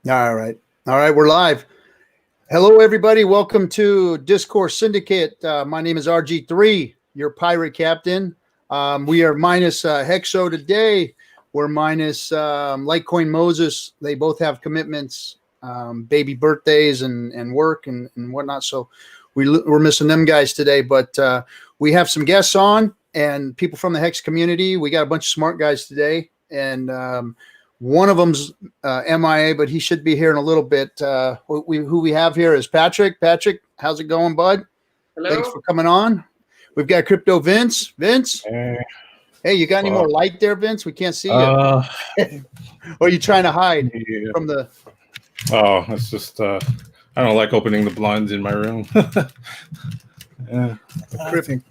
All right. We're live. Hello, everybody. Welcome to Discourse Syndicate. My name is RG3, your pirate captain. We are minus Hexo today. We're minus Litecoin Moses. They both have commitments, baby birthdays and work and whatnot. So we're missing them guys today. But we have some guests on and people from the Hex community. We got a bunch of smart guys today. And one of them's MIA, but he should be here in a little bit. Who we have here is Patrick. Patrick, how's it going, bud? Hello. Thanks for coming on. We've got Crypto Vince. Vince? Hey, you got any more light there, Vince? We can't see you. Or are you trying to hide from the... Oh, it's just, I don't like opening the blinds in my room.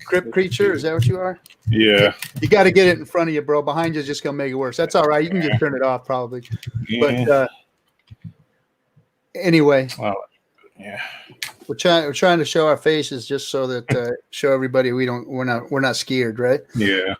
Crypt creature, is that what you are? Yeah. You got to get it in front of you, bro. Behind you is just going to make it worse. That's all right. You can just turn it off probably. Yeah. But anyway, yeah, we're trying to show our faces just so that show everybody we're not scared, right? Yeah.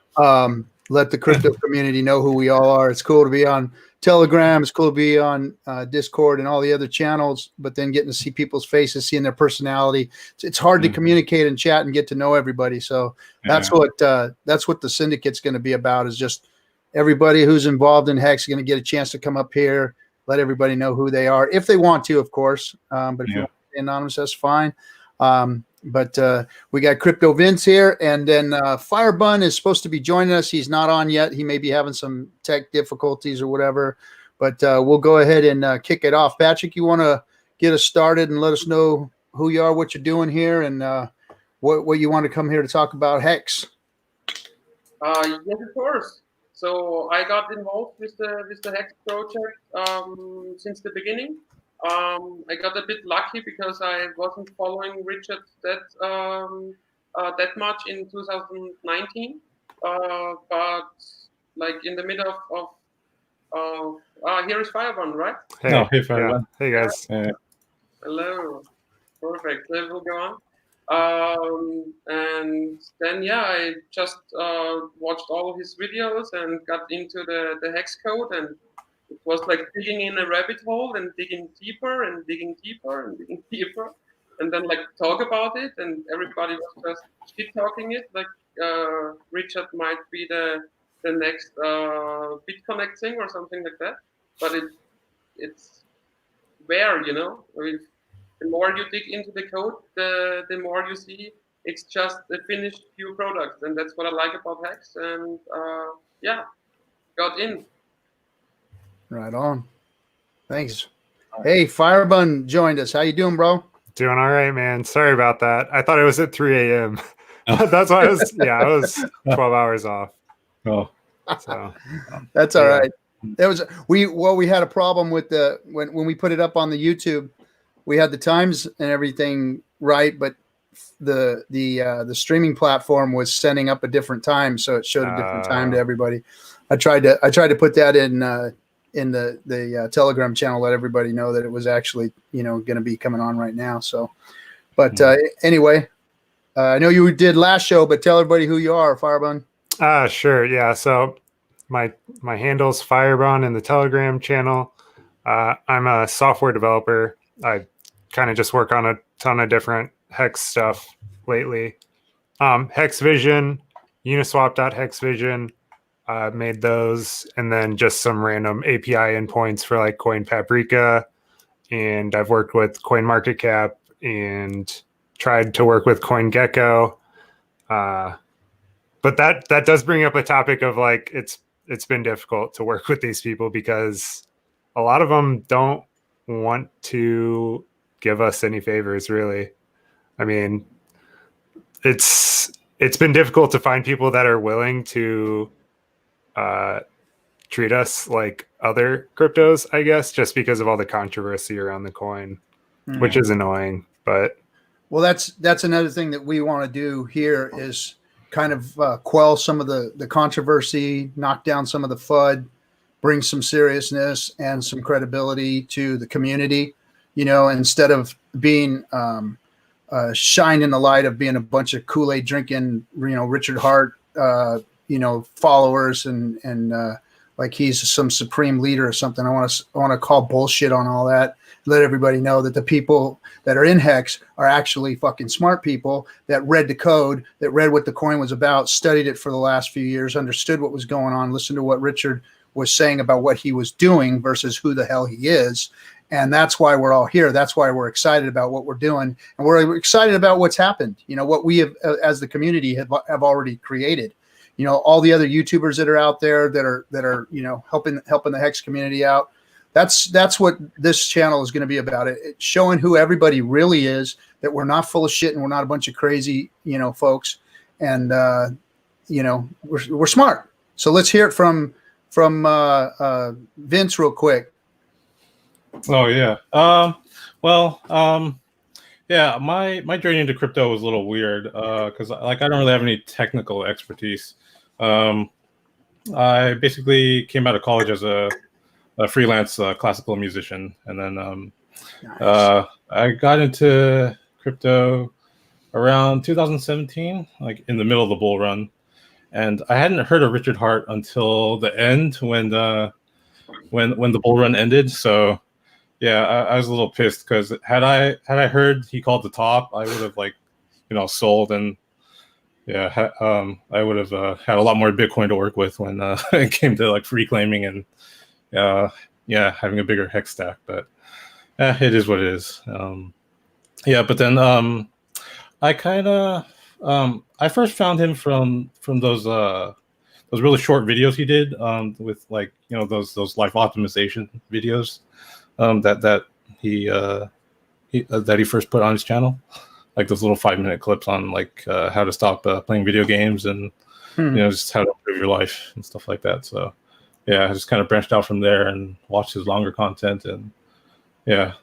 Let the crypto community know who we all are. It's cool to be on Telegram. It's cool to be on Discord and all the other channels, but then getting to see people's faces, seeing their personality. It's hard to communicate and chat and get to know everybody. So that's what the syndicate's going to be about, is just everybody who's involved in Hex is going to get a chance to come up here, let everybody know who they are, if they want to, of course. But if you want to be anonymous, that's fine. But we got Crypto Vince here, and then Firebun is supposed to be joining us. He's not on yet. He may be having some tech difficulties or whatever, but we'll go ahead and kick it off. Patrick, you want to get us started and let us know who you are, what you're doing here, and what you want to come here to talk about Hex? Yes, of course. So I got involved with the Hex project since the beginning. I got a bit lucky because I wasn't following Richard that much in 2019, but like in the middle of here is Firebun, right? Hey, no, hey, Firebun. Hey guys. Hello. Perfect. Let's go on. And then I just watched all of his videos and got into the Hex code, and it was like digging in a rabbit hole and digging deeper and digging deeper and digging deeper, and then like talk about it, and everybody was just shit talking it like Richard might be the next BitConnect thing or something like that. But it's where, I mean, the more you dig into the code, the more you see it's just a finished few products, and that's what I like about Hex. And got in. Right on. Thanks. Hey, Firebun joined us. How you doing, bro? Doing all right, man. Sorry about that. I thought it was at 3 a.m. That's why I was 12 hours off. Oh, so that's all right. That was we had a problem with when we put it up on the YouTube. We had the times and everything right, but the streaming platform was sending up a different time, so it showed a different time to everybody. I tried to put that in the Telegram channel, let everybody know that it was actually going to be coming on right now. So, but anyway, I know you did last show, but tell everybody who you are, Firebun. Sure, yeah. So my handle's Firebun in the Telegram channel. I'm a software developer. I kind of just work on a ton of different Hex stuff lately. Hex Vision, Uniswap.hexvision. Made those, and then just some random API endpoints for like Coin Paprika, and I've worked with CoinMarketCap and tried to work with CoinGecko. But that does bring up a topic of like it's been difficult to work with these people because a lot of them don't want to give us any favors, really. I mean, it's been difficult to find people that are willing to treat us like other cryptos, I guess, just because of all the controversy around the coin, which is annoying. But well, that's another thing that we want to do here is kind of quell some of the controversy, knock down some of the FUD, bring some seriousness and some credibility to the community, instead of being shined in the light of being a bunch of Kool-Aid drinking, Richard Hart, followers and like he's some supreme leader or something. I want to call bullshit on all that. Let everybody know that the people that are in Hex are actually fucking smart people that read the code, that read what the coin was about, studied it for the last few years, understood what was going on, listened to what Richard was saying about what he was doing versus who the hell he is. And that's why we're all here. That's why we're excited about what we're doing. And we're excited about what's happened, what we have as the community have already created. All the other YouTubers that are out there that are helping the Hex community out. That's what this channel is going to be about. It's showing who everybody really is, that we're not full of shit and we're not a bunch of crazy, folks. And, we're smart. So let's hear it from Vince real quick. Oh, yeah. Yeah, my journey into crypto was a little weird because I don't really have any technical expertise. I basically came out of college as a freelance classical musician, and then Nice. I got into crypto around 2017, like in the middle of the bull run, and I hadn't heard of Richard Hart until the end when the bull run ended. So yeah, I was a little pissed because had I heard he called the top, I would have sold, and yeah, I would have had a lot more Bitcoin to work with when it came to free claiming and having a bigger hex stack. But it is what it is. But then I kind of I first found him from those really short videos he did with those life optimization videos that he first put on his channel, like those little 5-minute clips on how to stop playing video games and just how to improve your life and stuff like that. So yeah, I just kind of branched out from there and watched his longer content, and yeah,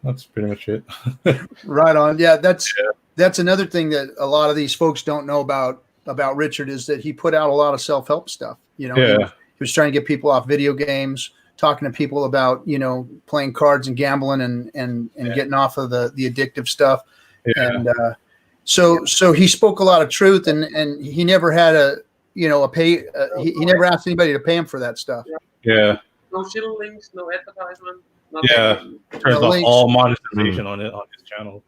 that's pretty much it. Right on. Yeah, that's another thing that a lot of these folks don't know about Richard is that he put out a lot of self-help stuff. He was trying to get people off video games, talking to people about playing cards and gambling and getting off of the addictive stuff. And so he spoke a lot of truth, and he never had he never asked anybody to pay him for that stuff. Yeah. No shilling, no advertisement. Nothing. Turns off all monetization on his channel.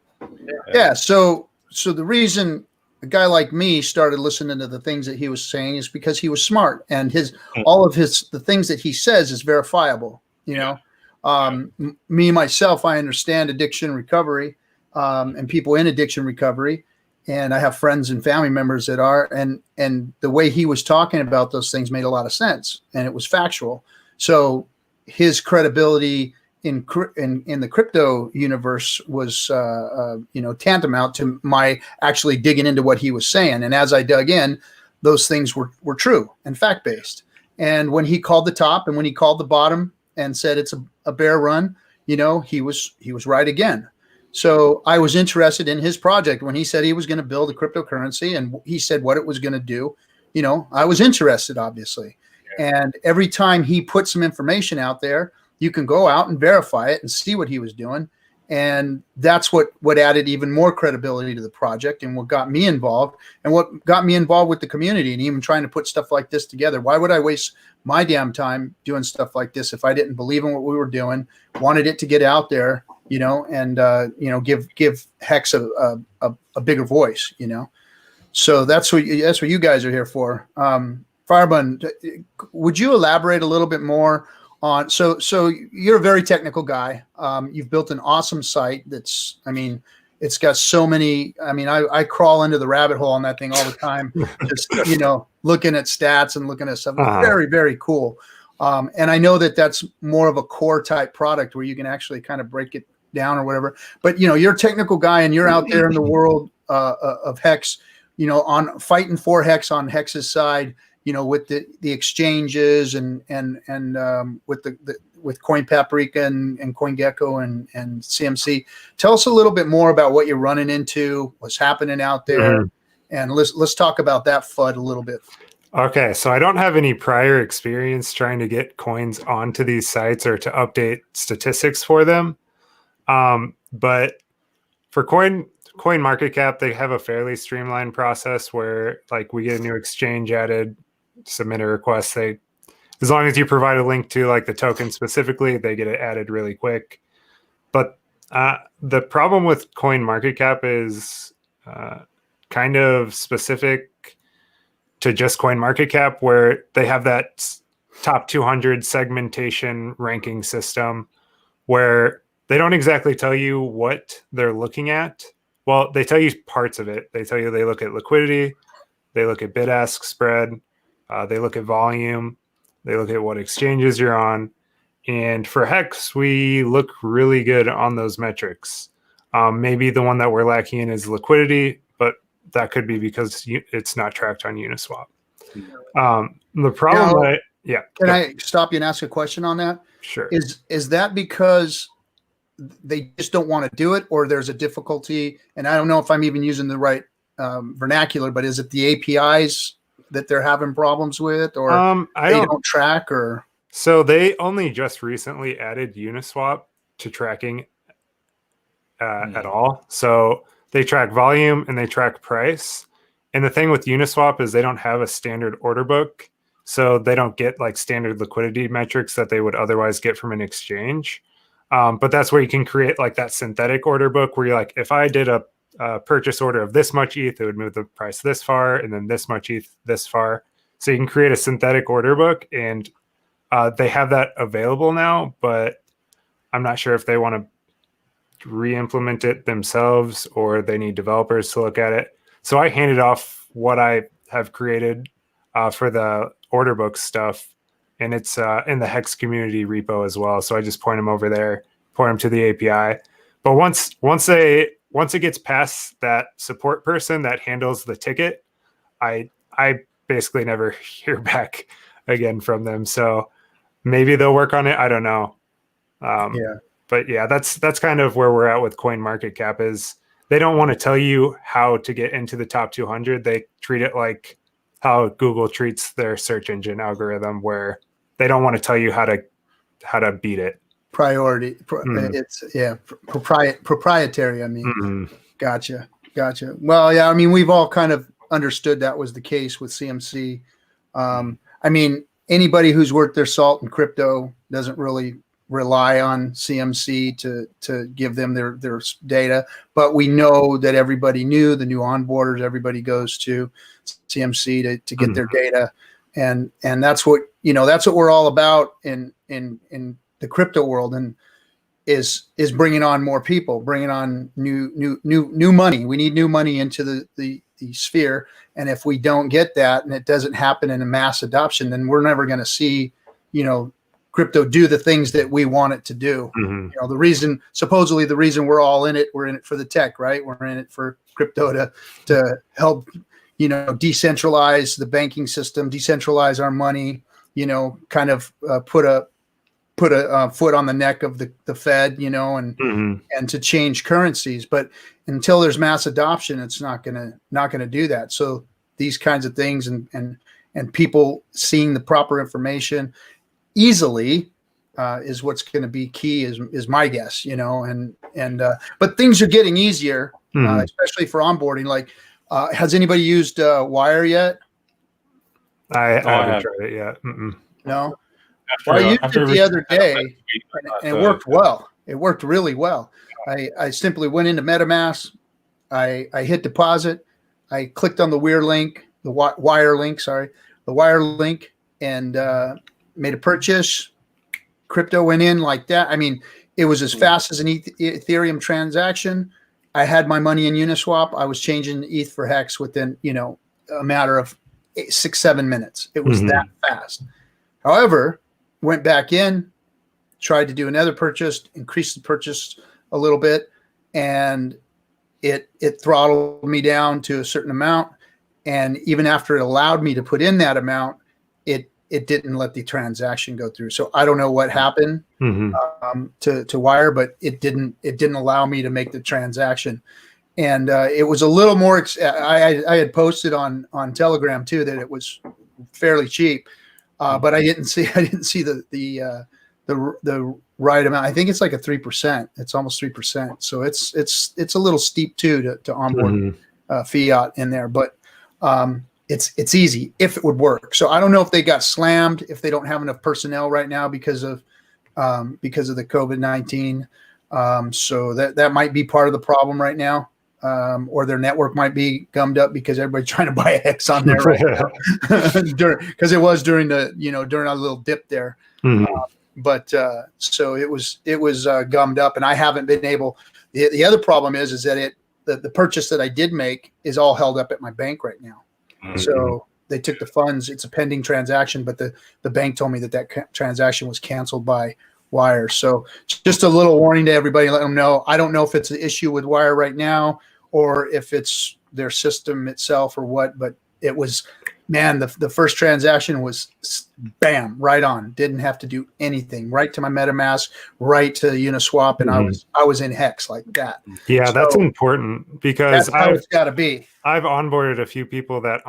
Yeah. So the reason a guy like me started listening to the things that he was saying is because he was smart, and the things that he says is verifiable. Me myself, I understand addiction recovery, and people in addiction recovery, and I have friends and family members that are, and the way he was talking about those things made a lot of sense, and it was factual. So his credibility in the crypto universe was tantamount to my actually digging into what he was saying. And as I dug in, those things were true and fact-based. And when he called the top and when he called the bottom and said it's a bear run, he was right again. So I was interested in his project when he said he was going to build a cryptocurrency and he said what it was going to do. I was interested, obviously. And every time he put some information out there, you can go out and verify it and see what he was doing. And that's what added even more credibility to the project and what got me involved and what got me involved with the community and even trying to put stuff like this together. Why would I waste my damn time doing stuff like this if I didn't believe in what we were doing, wanted it to get out there, and give Hex a bigger voice, So that's what you guys are here for. Firebun, would you elaborate a little bit more on? So you're a very technical guy. You've built an awesome site it's got so many. I crawl into the rabbit hole on that thing all the time, just looking at stats and looking at stuff. Very, very cool. And I know that's more of a core type product where you can actually kind of break it down or whatever. But you're a technical guy and you're out there in the world of Hex, on fighting for Hex on Hex's side. With the exchanges and with Coin Paprika and CoinGecko and CMC. Tell us a little bit more about what you're running into, what's happening out there, and let's talk about that FUD a little bit. Okay, so I don't have any prior experience trying to get coins onto these sites or to update statistics for them, but for CoinMarketCap, they have a fairly streamlined process where like we get a new exchange added, submit a request. As long as you provide a link to like the token specifically, they get it added really quick. But the problem with CoinMarketCap is kind of specific to just CoinMarketCap, where they have that top 200 segmentation ranking system where they don't exactly tell you what they're looking at. Well, they tell you parts of it. They tell you they look at liquidity, they look at bid-ask spread, they look at volume, they look at what exchanges you're on. And for HEX, we look really good on those metrics. Maybe the one that we're lacking in is liquidity, but that could be because it's not tracked on Uniswap. The problem, Can I stop you and ask a question on that? Sure. Is that because they just don't want to do it, or there's a difficulty? And I don't know if I'm even using the right vernacular, but is it the APIs that they're having problems with, or they don't track, or? So they only just recently added Uniswap to tracking at all. So they track volume and they track price. And the thing with Uniswap is they don't have a standard order book. So they don't get like standard liquidity metrics that they would otherwise get from an exchange. But that's where you can create like that synthetic order book where you're like, if I did a purchase order of this much ETH, it would move the price this far, and then this much ETH this far. So you can create a synthetic order book, and they have that available now, but I'm not sure if they want to re-implement it themselves or they need developers to look at it. So I handed off what I have created for the order book stuff, and it's in the HEX community repo as well. So I just point them over there, point them to the API. But once it gets past that support person that handles the ticket, I basically never hear back again from them. So maybe they'll work on it. I don't know. But yeah, that's kind of where we're at with CoinMarketCap is they don't want to tell you how to get into the top 200. They treat it like how Google treats their search engine algorithm, where they don't want to tell you how to beat it. Priority. It's proprietary. I mean, Gotcha. Well, yeah, I mean, we've all kind of understood that was the case with CMC. I mean, anybody who's worth their salt in crypto doesn't really rely on CMC to give them their data, but we know that everybody knew the new onboarders, everybody goes to CMC to get their data, and that's what we're all about in the crypto world, and is bringing on more people, bringing on new money. We need new money into the sphere, and if we don't get that and it doesn't happen in a mass adoption, then we're never going to see crypto do the things that we want it to do. Supposedly the reason we're all in it, we're in it for the tech, right? We're in it for crypto to help decentralize the banking system, decentralize our money, kind of put a foot on the neck of the Fed, and to change currencies. But until there's mass adoption, it's not gonna do that. So these kinds of things and people seeing the proper information easily is what's going to be key, is my guess, but things are getting easier, especially for onboarding. Like, has anybody used Wire yet? I haven't tried it yet. No. I used it the other day, and it worked well. It worked really well. I simply went into MetaMask. I hit deposit. I clicked on the Wire link, and made a purchase. Crypto went in like that. I mean, it was as fast as an Ethereum transaction. I had my money in Uniswap. I was changing ETH for HEX within, a matter of 6-7 minutes. It was that fast. However, went back in, tried to do another purchase, increased the purchase a little bit, and it throttled me down to a certain amount. And even after it allowed me to put in that amount, it didn't let the transaction go through. So I don't know what happened to Wire, but it didn't allow me to make the transaction. And it was a little more. I had posted on Telegram too that it was fairly cheap, but I didn't see the the right amount. I think it's like a 3%. It's almost 3%. So it's a little steep too to onboard fiat in there, but it's easy if it would work. So I don't know if they got slammed, if they don't have enough personnel right now because of the COVID-19. So that might be part of the problem right now. Or their network might be gummed up because everybody's trying to buy a hex on there right now. Because it was during during a little dip there. But so it was gummed up, and I haven't been able. The other problem is that the purchase that I did make is all held up at my bank right now. So they took the funds. It's a pending transaction, but the bank told me that transaction was canceled by Wire. So just a little warning to everybody, let them know. I don't know if it's an issue with Wire right now or if it's their system itself or what, but it was, man, the first transaction was bam, right on. Didn't have to do anything. Right to my MetaMask, right to Uniswap, and I was in Hex like that. Yeah, so that's important because that's how it's got to be. I've onboarded a few people that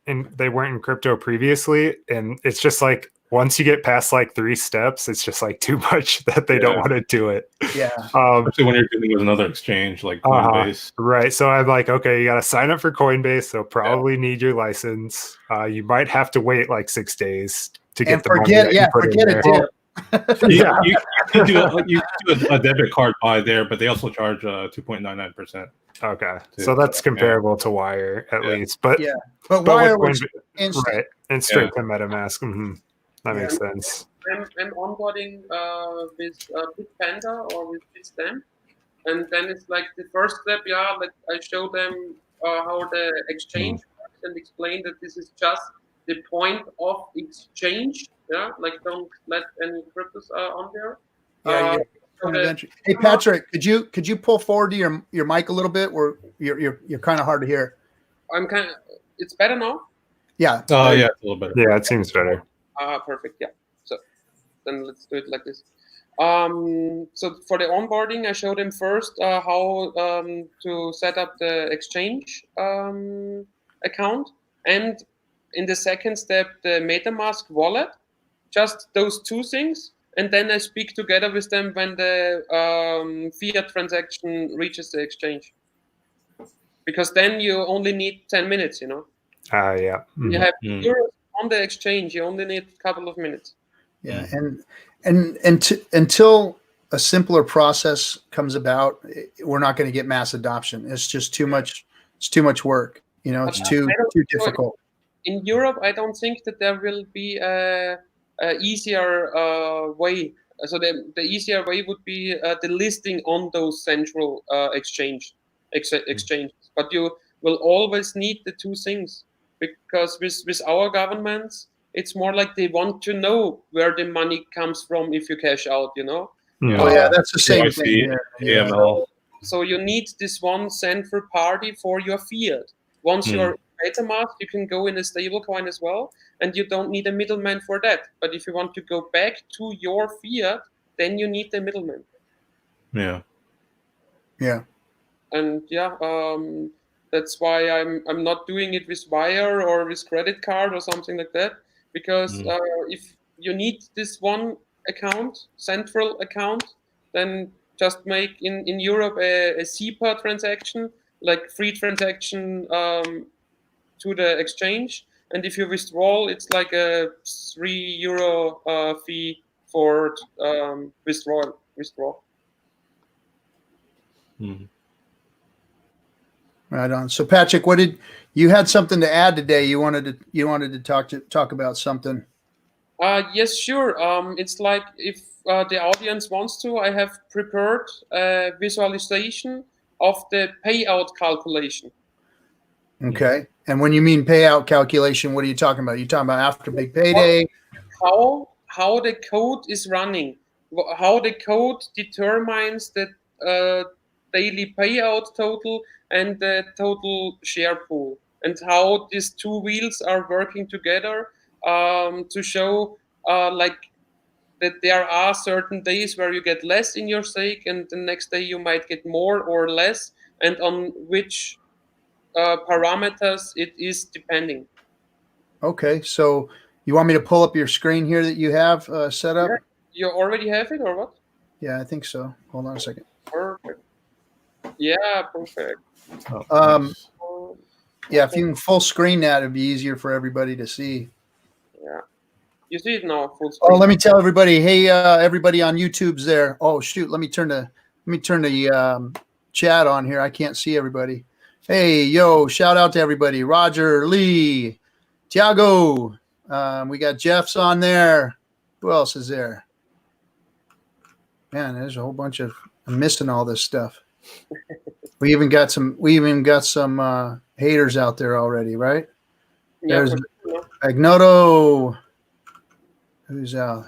they weren't in crypto previously, and it's just like once you get past like 3 steps, it's just like too much that they don't want to do it. Yeah. Especially when you're dealing with another exchange like Coinbase. Right. So I'm like, okay, you got to sign up for Coinbase. So probably need your license. You might have to wait like 6 days to get the money. Forget it, too. You can do a debit card buy there, but they also charge 2.99%. Okay. So that's comparable to Wire at least. But Wire was instant. Right. And straight to MetaMask. That makes sense. I'm onboarding with Bitpanda or with Bitstamp, and then it's like the first step. Like I show them how the exchange works and explain that this is just the point of exchange. Like don't let any cryptos on there. Hey Patrick, could you pull forward to your mic a little bit? Where you're kind of hard to hear. It's better now. Yeah. Oh yeah, it's a little better. Yeah, it seems better. Perfect. Yeah. So then let's do it like this. So for the onboarding, I showed them first how to set up the exchange account, and in the second step, the MetaMask wallet. Just those 2 things, and then I speak together with them when the fiat transaction reaches the exchange. Because then you only need 10 minutes, You have euros on the exchange. You only need a couple of minutes. Yeah, and until a simpler process comes about, we're not going to get mass adoption. It's just too much. It's too much work. It's too difficult. In Europe, I don't think that there will be a easier way. So the easier way would be the listing on those central exchanges. But you will always need the 2 things, because with our governments, it's more like they want to know where the money comes from if you cash out. Oh yeah, that's the same thing. AML. So you need this one central party for your fiat. Once you're MetaMask, you can go in a stablecoin as well, and you don't need a middleman for that. But if you want to go back to your fiat, then you need the middleman. Yeah. And that's why I'm not doing it with Wire or with credit card or something like that, because if you need this one account, central account, then just make in Europe a SEPA transaction, like free transaction to the exchange, and if you withdraw, it's like a €3 fee for withdrawal. Right on. So Patrick, you had something to add today? You wanted to talk about something. Yes, sure. It's like if the audience wants to, I have prepared a visualization of the payout calculation. Okay. And when you mean payout calculation, what are you talking about? Are you talking about after big payday? How the code is running, how the code determines the daily payout total and the total share pool, and how these 2 wheels are working together to show like that there are certain days where you get less in your stake, and the next day you might get more or less, and on which parameters it is depending. Okay, so you want me to pull up your screen here that you have set up? You already have it or what? Yeah, I think so. Hold on a second. Perfect. Yeah, perfect. Oh, Um, Oh, Yeah, if you can full screen that, it'd be easier for everybody to see. yeah. You see it now, full Oh, screen. let me tell everybody. Hey, everybody on YouTube's there. Oh shoot, let me turn the chat on here. I can't see everybody. Hey, yo, shout out to everybody. Roger, Lee, Tiago. We got Jeff's on there. Who else is there? Man, there's a whole bunch of. I'm missing all this stuff. We even got some haters out there already, right? Yeah, There's for sure. Agnoto. Who's out?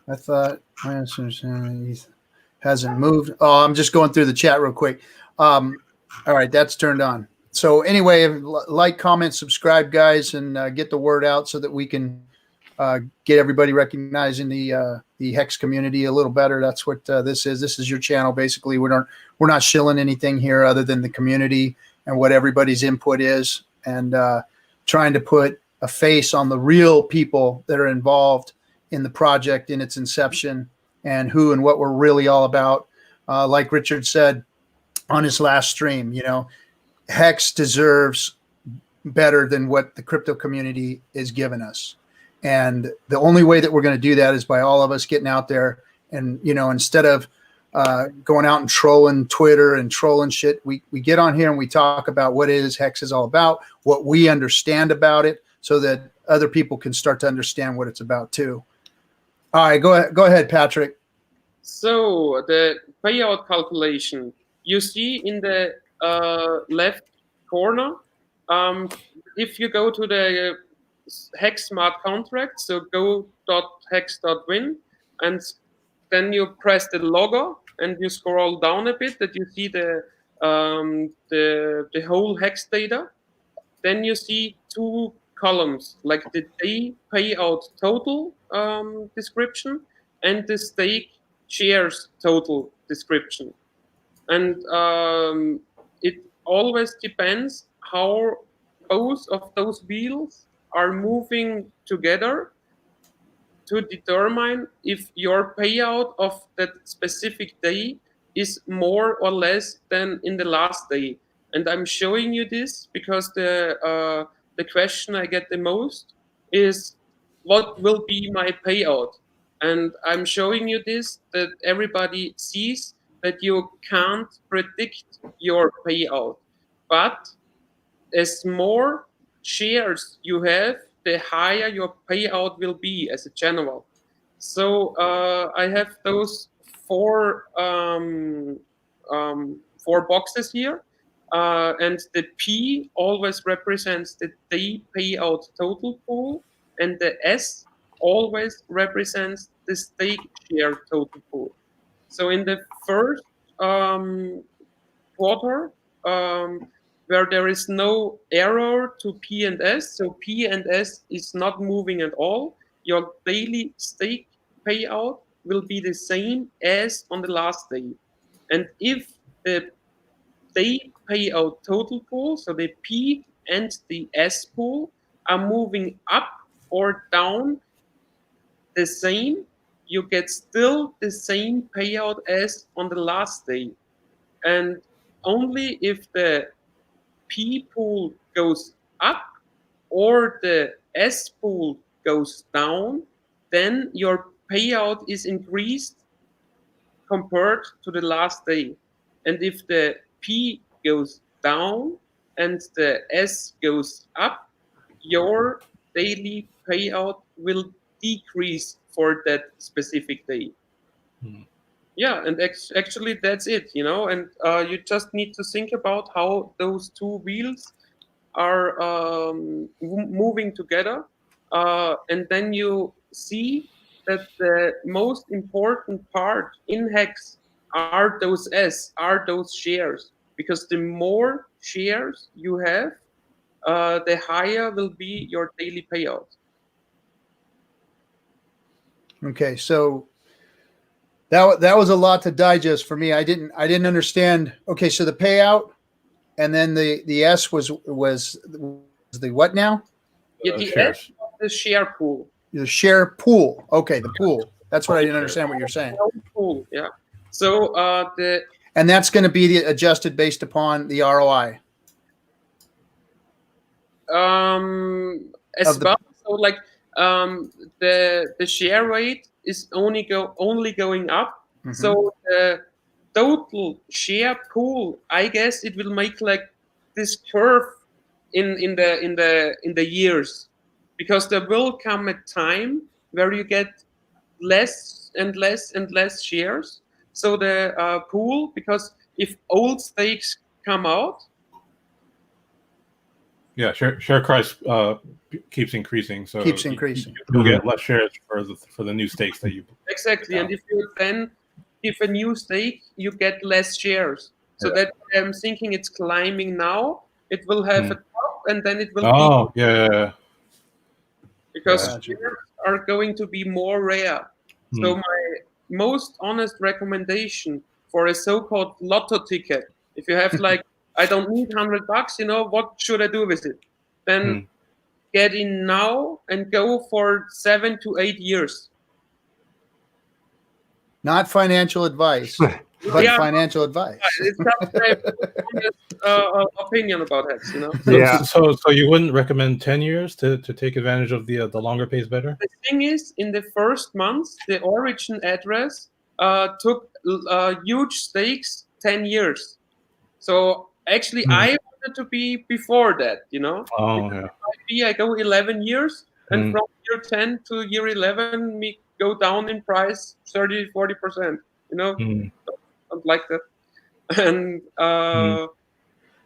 I thought he hasn't moved. Oh, I'm just going through the chat real quick. All right, that's turned on. So anyway, like, comment, subscribe, guys, and get the word out so that we can get everybody recognizing the Hex community a little better. That's what this is. This is your channel, basically. We're not shilling anything here other than the community and what everybody's input is, and trying to put a face on the real people that are involved in the project in its inception and who and what we're really all about. Like Richard said on his last stream, Hex deserves better than what the crypto community is giving us. And the only way that we're going to do that is by all of us getting out there and, instead of going out and trolling Twitter and trolling shit, we get on here and we talk about what it is Hex is all about, what we understand about it, so that other people can start to understand what it's about too. All right, go ahead, Patrick. So the payout calculation, you see in the left corner, if you go to the Hex smart contract, so go.hex.win, and then you press the logo and you scroll down a bit that you see the whole Hex data. Then you see two columns, like the day payout total description and the stake shares total description. And it always depends how both of those wheels are moving together to determine if your payout of that specific day is more or less than in the last day. And I'm showing you this because the question I get the most is, what will be my payout? And I'm showing you this that everybody sees that you can't predict your payout. But as more shares you have, the higher your payout will be as a general. So I have those four boxes here, and the P always represents the day payout total pool, and the S always represents the stake share total pool. So in the first quarter, where there is no error to P and S, so P and S is not moving at all, your daily stake payout will be the same as on the last day. And if the day payout total pool, so the P and the S pool, are moving up or down the same, you get still the same payout as on the last day. And only if the P pool goes up or the S pool goes down, then your payout is increased compared to the last day. And if the P goes down and the S goes up, your daily payout will decrease for that specific day. Yeah, and actually that's it, and you just need to think about how those two wheels are moving together, and then you see that the most important part in Hex are those shares, because the more shares you have, the higher will be your daily payout. Okay, so that was a lot to digest for me. I didn't understand. Okay, so the payout, and then the S was the what now? Yeah, the shares. S, the share pool. The share pool. Okay, the pool. That's what I didn't understand what you're saying. Cool. Yeah. So And that's going to be adjusted based upon the ROI. As well. So like the share rate is only going up. Mhm. So the total share pool, I guess it will make like this curve in the years, because there will come a time where you get less and less and less shares. So the pool, because if old stakes come out, Yeah, share price keeps increasing, so Keeps increasing. You'll get less shares for the new stakes that you. exactly, Yeah. and if you then give a new stake, you get less shares. So Yeah. that I'm thinking it's climbing now. It will have a top, and then it will peak, Oh, yeah. because Gotcha. shares are going to be more rare. So my most honest recommendation for a so-called lotto ticket, if you have like, I don't need $100, what should I do with it? Then get in now and go for 7 to 8 years. Not financial advice, but Yeah. financial advice. It's just my honest opinion about HEX, So you wouldn't recommend 10 years to take advantage of the longer pays better? The thing is, in the first month, the origin address took huge stakes 10 years. So actually, I wanted to be before that, Oh, yeah. Maybe I go 11 years, and from year 10 to year 11, we go down in price 30, 40%, something like that.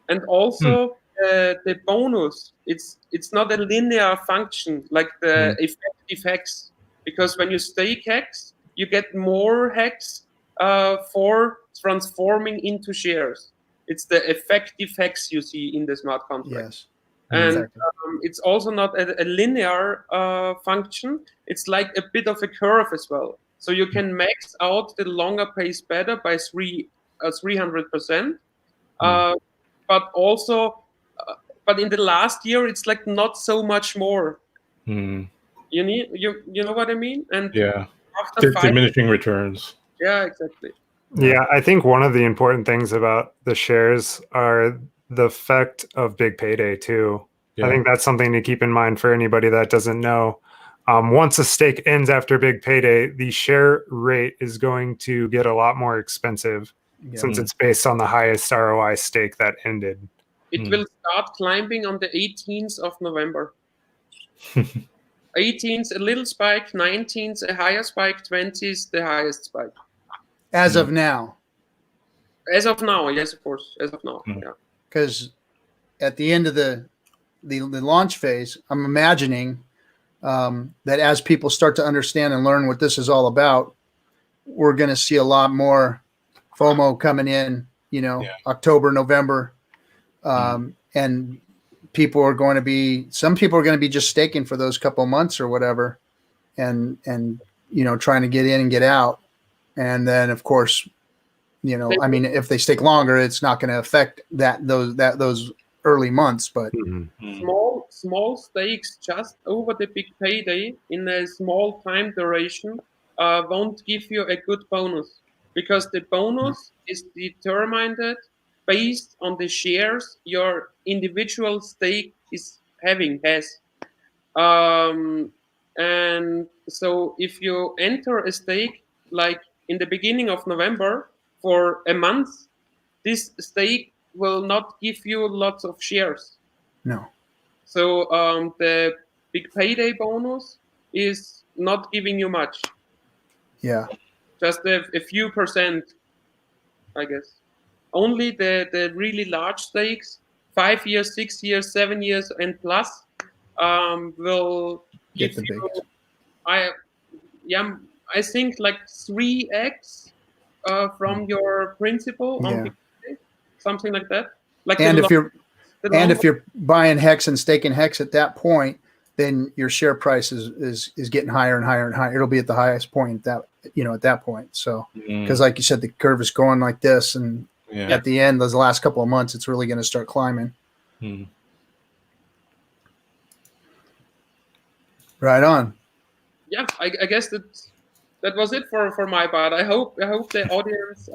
And also the bonus, it's not a linear function like the effective HEX, because when you stake HEX, you get more HEX for transforming into shares. It's the effective HEX you see in the smart contract. Yes. And Exactly. it's also not a linear function. It's like a bit of a curve as well. So you can max out the longer pays better by 300%. But also, but in the last year, it's like not so much more. You know what I mean? And Yeah. after Diminishing returns. Yeah, exactly. Yeah, I think one of the important things about the shares are the effect of big payday too. Yeah. I think that's something to keep in mind for anybody that doesn't know. Once a stake ends after big payday, the share rate is going to get a lot more expensive since it's based on the highest ROI stake that ended. It will start climbing on the 18th of November. 18th, a little spike, 19th, a higher spike, 20th, the highest spike. As of now. As of now, yes, of course. As of now, yeah. Because at the end of the launch phase, I'm imagining that as people start to understand and learn what this is all about, we're going to see a lot more FOMO coming in, October, November. And people are going to be, some people are going to be just staking for those couple months or whatever, and trying to get in and get out. And then, of course, I mean, if they stake longer, it's not going to affect those early months. But small stakes just over the big payday in a small time duration won't give you a good bonus, because the bonus is determined based on the shares your individual stake has. And so if you enter a stake like in the beginning of November for a month, this stake will not give you lots of shares. No. So the big payday bonus is not giving you much. Yeah. Just a few percent, I guess. Only the really large stakes, 5 years, 6 years, 7 years, and plus, will Get give the you. biggest. I think like 3x from your principal on big payday, something like that. And if you're buying HEX and staking HEX at that point, then your share price is getting higher and higher and higher. It'll be at the highest point at that point. So, because like you said, the curve is going like this, and at the end, those last couple of months, it's really going to start climbing. Right on. Yeah, I guess that was it for my part. I hope the audience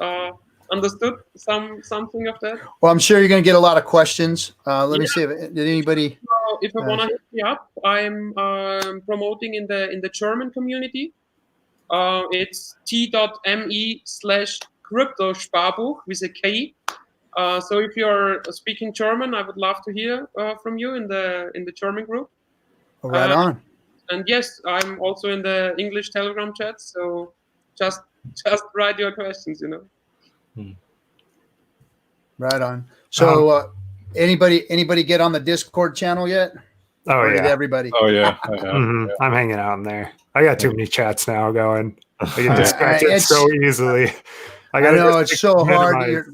understood something of that. Well, I'm sure you're going to get a lot of questions. Let me see did anybody. So if you want to hit me up, I'm promoting in the German community. It's t.me/Kryptosparbuch with a K. So if you're speaking German, I would love to hear from you in the German group. Right on. And yes, I'm also in the English Telegram chat. So just write your questions. Right on. So anybody get on the Discord channel yet? Oh, or yeah. did everybody? Oh yeah, I have. Mhm. I'm hanging out in there. I got too many chats now going. I get Yeah. distracted so easily. I gotta know just it's so hard. minimize.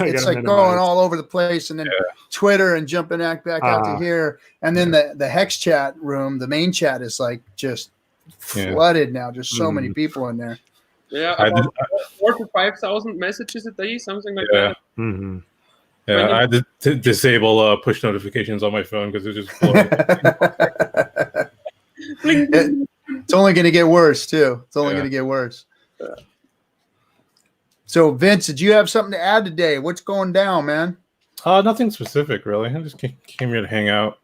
It's like going all over the place, and then Twitter and jumping back out to here, and then the Hex chat room, the main chat is like just flooded now. Just so many people in there. Yeah, about 4,000 to 5,000 messages a day, something like that. Mm-hmm. Yeah, I had to disable push notifications on my phone because it just blowing. It's only going to get worse too. It's only going to get worse. So, Vince, did you have something to add today? What's going down, man? Nothing specific, really. I just came here to hang out.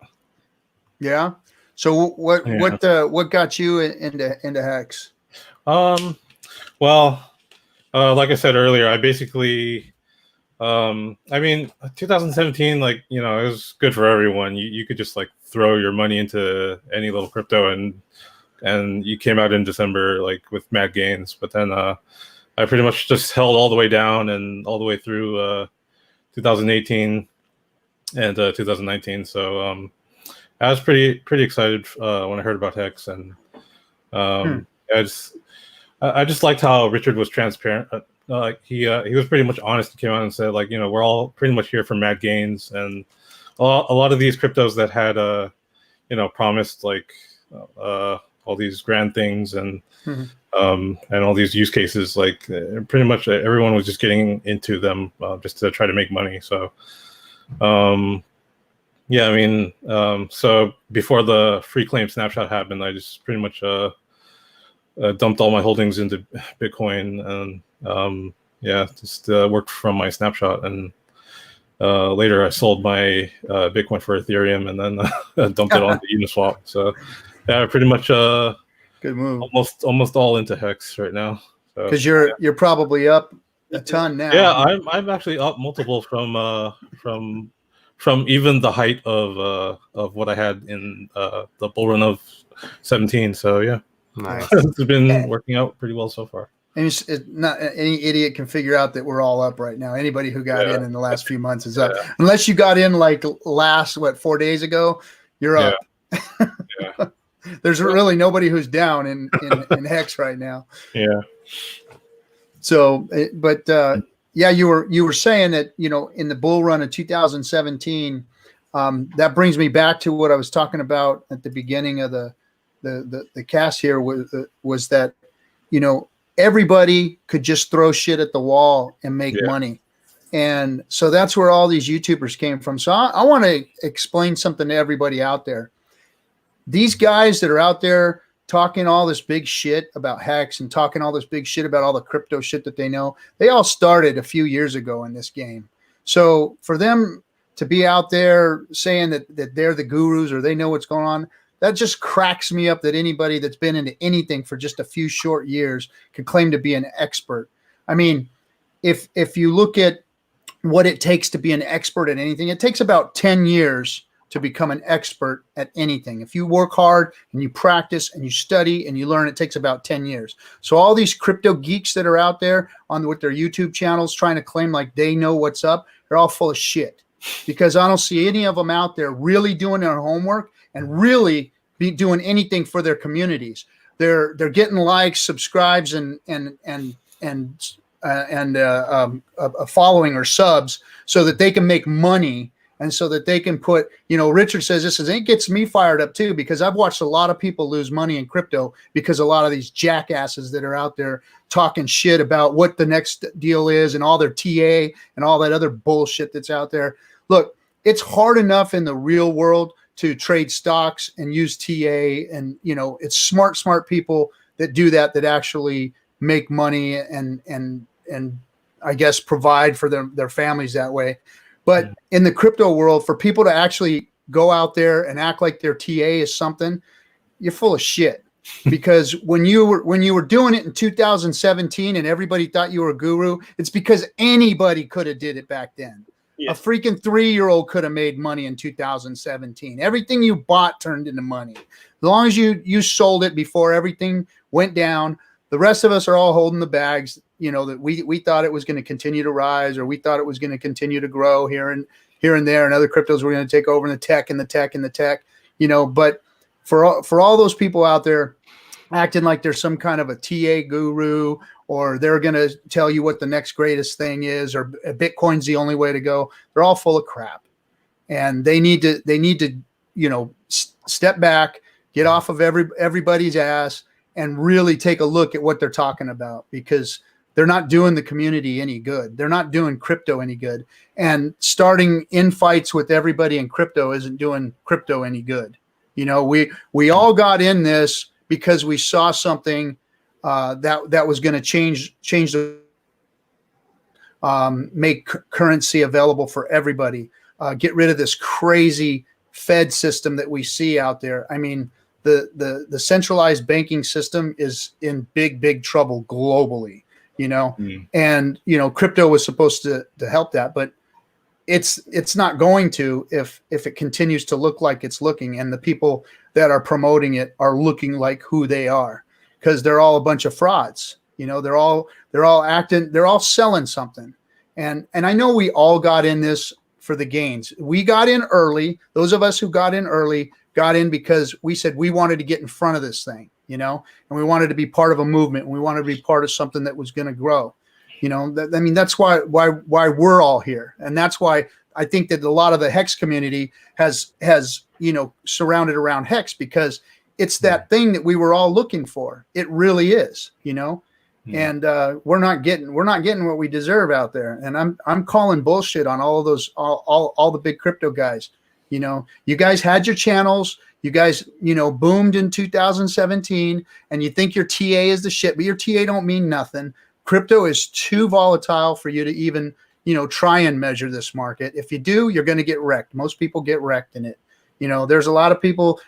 Yeah. So, what got you into Hex? Well, like I said earlier, I basically, I mean, 2017, like, it was good for everyone. You could just like throw your money into any little crypto, and you came out in December like with mad gains. But then I pretty much just held all the way down and all the way through 2018 and 2019. So I was pretty excited when I heard about Hex, and I just liked how Richard was transparent. He was pretty much honest. He came out and said, like, we're all pretty much here for mad gains, and a lot of these cryptos that had promised like all these grand things and all these use cases, like pretty much everyone was just getting into them just to try to make money. So yeah, I mean, so before the free claim snapshot happened, I just pretty much dumped all my holdings into Bitcoin, and just worked from my snapshot. And later I sold my Bitcoin for Ethereum, and then dumped it onto Uniswap. So yeah, pretty much good move. Almost all into Hex right now. Because you're probably up a ton now. Yeah, I'm actually up multiple from even the height of what I had in the bull run of 17. So yeah, nice. It's been working out pretty well so far. And it's not any idiot can figure out that we're all up right now. Anybody who got in the last few months is up. Unless you got in like 4 days ago, you're up. Yeah. There's really nobody who's down in Hex right now. Yeah. So, but you were saying that in the bull run of 2017, that brings me back to what I was talking about at the beginning of the cast here was that everybody could just throw shit at the wall and make money. And so that's where all these YouTubers came from. So I want to explain something to everybody out there. These guys that are out there talking all this big shit about Hex and talking all this big shit about all the crypto shit that they know, they all started a few years ago in this game. So for them to be out there saying that they're the gurus or they know what's going on, that just cracks me up that anybody that's been into anything for just a few short years could claim to be an expert. I mean, if you look at what it takes to be an expert at anything, it takes about 10 years to become an expert at anything. If you work hard and you practice and you study and you learn, it takes about 10 years. So all these crypto geeks that are out there with their YouTube channels trying to claim like they know what's up, they're all full of shit, because I don't see any of them out there really doing their homework and really be doing anything for their communities. They're getting likes, subscribes, and a following or subs so that they can make money and so that they can put. Richard says it gets me fired up too, because I've watched a lot of people lose money in crypto because a lot of these jackasses that are out there talking shit about what the next deal is and all their TA and all that other bullshit that's out there. Look, it's hard enough in the real world to trade stocks and use TA, and it's smart people that do that actually make money and I guess provide for their families that way. But in the crypto world, for people to actually go out there and act like their TA is something, you're full of shit. Because when you were doing it in 2017 and everybody thought you were a guru, it's because anybody could have did it back then. Yeah. A freaking 3-year-old could have made money in 2017. Everything you bought turned into money. As long as you sold it before everything went down, the rest of us are all holding the bags, you know, that we thought it was going to continue to rise, or we thought it was going to continue to grow here and there, and other cryptos were going to take over in the tech, you know. But for all those people out there acting like there's some kind of a TA guru, or they're going to tell you what the next greatest thing is, or Bitcoin's the only way to go, they're all full of crap. And they need to, you know, step back, get off of everybody's ass, and really take a look at what they're talking about, because they're not doing the community any good. They're not doing crypto any good. And starting in fights with everybody in crypto isn't doing crypto any good. You know, we all got in this because we saw something that was going to change the make currency available for everybody. Get rid of this crazy Fed system that we see out there. I mean, the centralized banking system is in big trouble globally, you know. And you know, crypto was supposed to help that, but it's not going to if it continues to look like it's looking, and the people that are promoting it are looking like who they are, because they're all a bunch of frauds. You know, they're all acting, they're all selling something. And I know we all got in this for the gains. We got in early. Those of us who got in early got in because we said we wanted to get in front of this thing, you know, and we wanted to be part of a movement. And we wanted to be part of something that was going to grow. You know, I mean, that's why we're all here. And that's why I think that a lot of the Hex community has, you know, surrounded around Hex, because it's that thing that we were all looking for. It really is, you know, and we're not getting what we deserve out there. And I'm calling bullshit on all of those, all the big crypto guys. You know, you guys had your channels, you guys, you know, boomed in 2017, and you think your TA is the shit, but your TA don't mean nothing. Crypto is too volatile for you to even, you know, try and measure this market. If you do, you're going to get wrecked. Most people get wrecked in it. You know, there's a lot of people.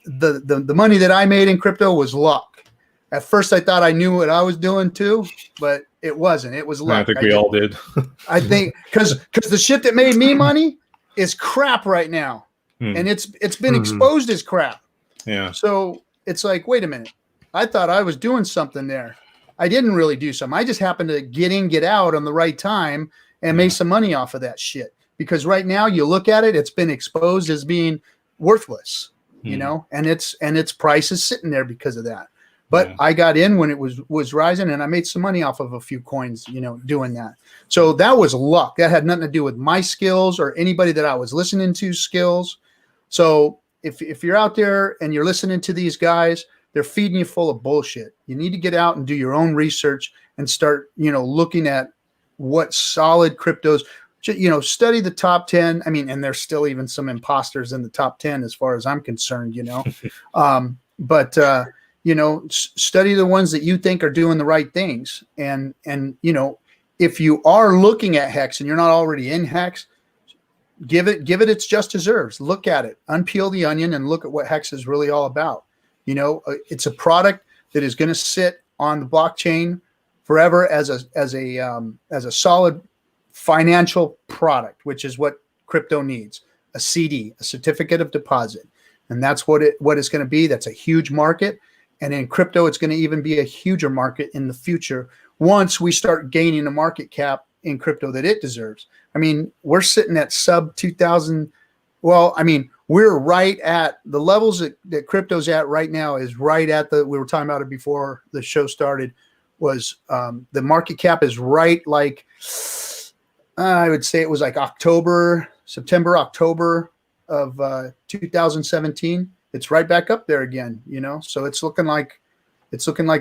The money that I made in crypto was luck. At first, I thought I knew what I was doing too, but it wasn't. It was luck. I think we all did. I think because the shit that made me money is crap right now, and it's been exposed as crap. Yeah. So it's like, wait a minute. I thought I was doing something there. I didn't really do something. I just happened to get in, get out on the right time, and make some money off of that shit. Because right now, you look at it, it's been exposed as being worthless, you know, and its price is sitting there because of that. But I got in when it was rising, and I made some money off of a few coins, you know, doing that. So that was luck. That had nothing to do with my skills or anybody that I was listening to skills. So if you're out there and you're listening to these guys, they're feeding you full of bullshit. You need to get out and do your own research and start, you know, looking at what solid cryptos, you know, study the top 10. I mean, and there's still even some imposters in the top 10 as far as I'm concerned, you know. You know, study the ones that you think are doing the right things. And you know, if you are looking at Hex and you're not already in Hex, give it its just deserves. Look at it, unpeel the onion, and look at what Hex is really all about. You know, it's a product that is going to sit on the blockchain forever as a solid financial product, which is what crypto needs: a CD, a certificate of deposit, and that's what it's going to be. That's a huge market, and in crypto, it's going to even be a huger market in the future once we start gaining a market cap in crypto that it deserves. I mean, we're sitting at sub 2,000. Well, I mean, we're right at the levels that crypto's at right now is right at we were talking about it before the show started, was the market cap is right like, I would say it was like September, October of 2017. It's right back up there again, you know? So it's looking like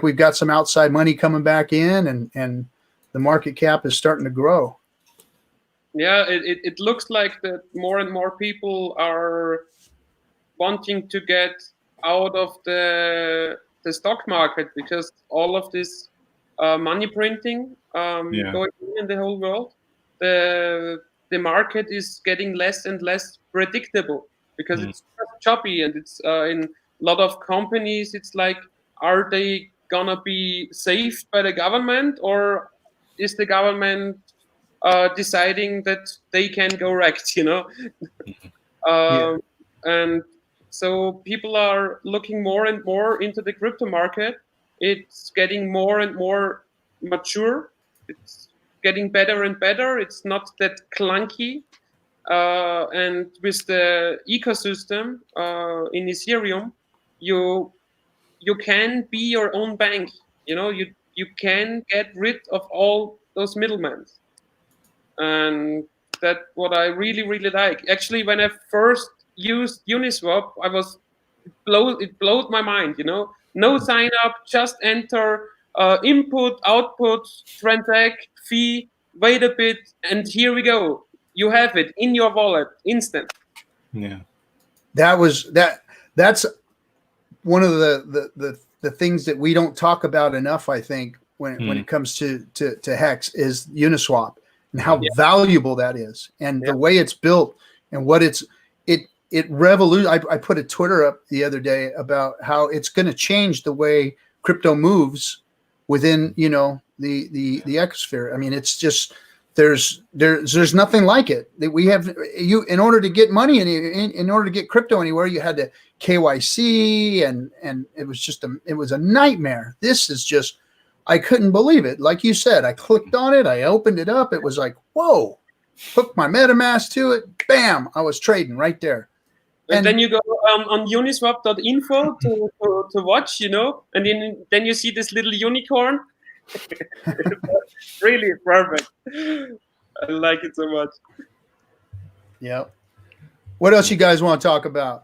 we've got some outside money coming back in, and the market cap is starting to grow. Yeah, it looks like that more and more people are wanting to get out of the the stock market, because all of this money printing going on in the whole world, the market is getting less and less predictable, because it's just choppy, and it's in a lot of companies. It's like, are they gonna be saved by the government, or is the government deciding that they can go wrecked? And so people are looking more and more into the crypto market. It's getting more and more mature. It's getting better and better. It's not that clunky. And with the ecosystem in Ethereum, you can be your own bank. You can get rid of all those middlemen. And that's what I really, really like. Actually, when I first used Uniswap, it blowed my mind. No sign up, just enter, input, output, transact, fee, wait a bit, and here we go. You have it in your wallet, instant. Yeah, that's one of the things that we don't talk about enough, I think, when it comes to Hex, is Uniswap and how valuable that is, and the way it's built, and what it revolutionized. I put a Twitter up the other day about how it's going to change the way crypto moves within the ecosphere. I mean, it's just there's nothing like it. We have in order to get money in order to get crypto anywhere, you had to KYC, and it was a nightmare. This is just, I couldn't believe it. Like you said, I clicked on it, I opened it up, it was like, whoa, hooked my MetaMask to it, bam, I was trading right there. And then you go on uniswap.info to watch, and then you see this little unicorn. Really perfect. I like it so much. Yeah. What else you guys want to talk about?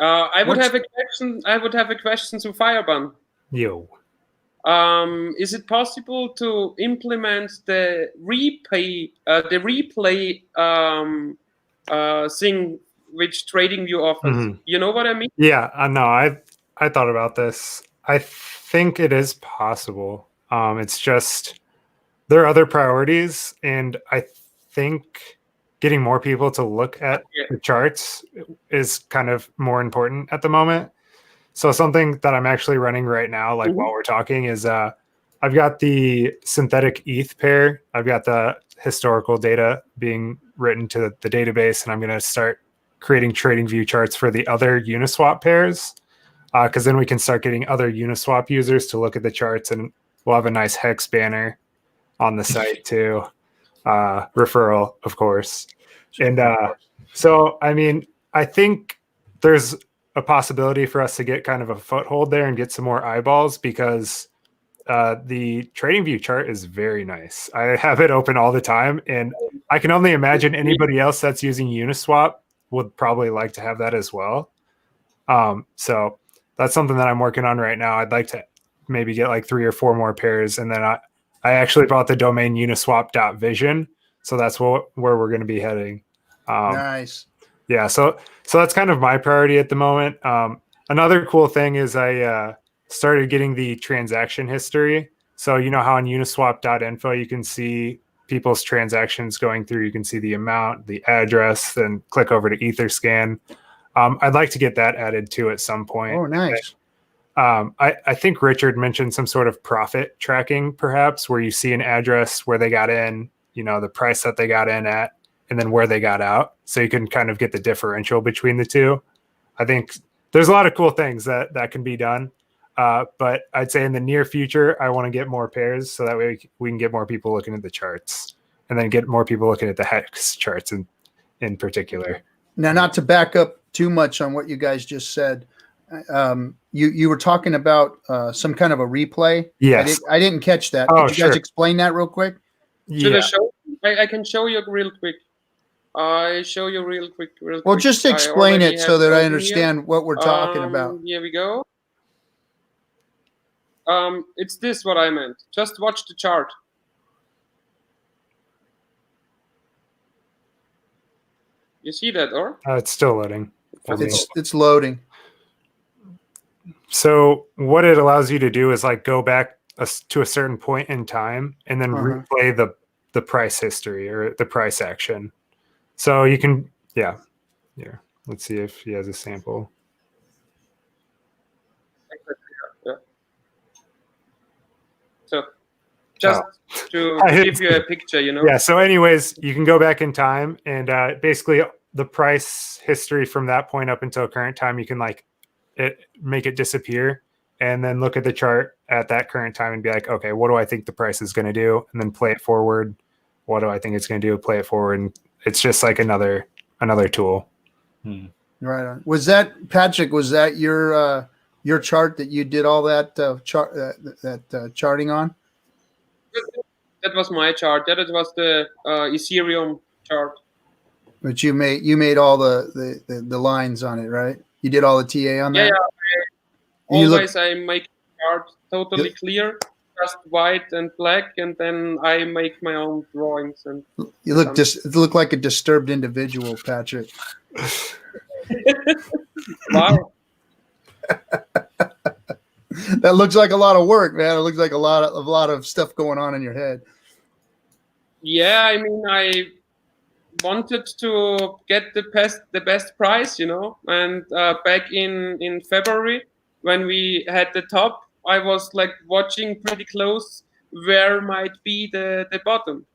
I would have a question to Firebun. Yo. Is it possible to implement the replay thing which TradingView offers? Mm-hmm. You know what I mean? Yeah, no, I thought about this. I think it is possible. It's just there are other priorities, and I think getting more people to look at the charts is kind of more important at the moment. So something that I'm actually running right now, like while we're talking, is I've got the synthetic ETH pair. I've got the historical data being written to the database, and I'm going to start creating TradingView charts for the other Uniswap pairs, because then we can start getting other Uniswap users to look at the charts, and we'll have a nice Hex banner on the site too. Referral, of course. And so, I mean, I think there's a possibility for us to get kind of a foothold there and get some more eyeballs, because the TradingView chart is very nice. I have it open all the time, and I can only imagine anybody else that's using Uniswap would probably like to have that as well. So that's something that I'm working on right now. I'd like to maybe get like 3 or 4 more pairs, and then I actually bought the domain uniswap.vision, so that's where we're going to be heading. Nice. Yeah, so that's kind of my priority at the moment. Another cool thing is I started getting the transaction history. So you know how on uniswap.info you can see people's transactions going through. You can see the amount, the address, then click over to Etherscan. I'd like to get that added too at some point. Oh, nice. I think Richard mentioned some sort of profit tracking, perhaps, where you see an address where they got in, the price that they got in at, and then where they got out. So you can kind of get the differential between the two. I think there's a lot of cool things that can be done. But I'd say in the near future, I want to get more pairs so that way we can get more people looking at the charts, and then get more people looking at the Hex charts in particular. Now, not to back up too much on what you guys just said, you were talking about some kind of a replay. Yes. I didn't catch that. Oh, Could you guys explain that real quick? Yeah. I can show you real quick. I show you real quick. Well, just explain it so that I understand what we're talking about. Here we go. It's this what I meant. Just watch the chart. You see that, or? It's still loading. It's loading. So what it allows you to do is like go back to a certain point in time and then replay the price history or the price action. So you can, yeah. Let's see if he has a sample. Yeah. So just to give you a picture, you know. Yeah. So anyways, you can go back in time and basically the price history from that point up until current time, you can like make it disappear and then look at the chart at that current time and be like, okay, what do I think the price is going to do? And then play it forward. What do I think it's going to do? Play it forward. And it's just like another tool. Right on. Was that, Patrick, was that your chart that you did all that charting on? That was my chart. That was the Ethereum chart. But you made all the lines on it, right? You did all the TA on that? Yeah. I make the chart totally clear, just white and black, and then I make my own drawings. And you look like a disturbed individual, Patrick. Wow. That looks like a lot of work, man. It looks like a lot of stuff going on in your head. Yeah, I mean, I wanted to get the best price, you know. And back in February, when we had the top, I was like watching pretty close where might be the bottom.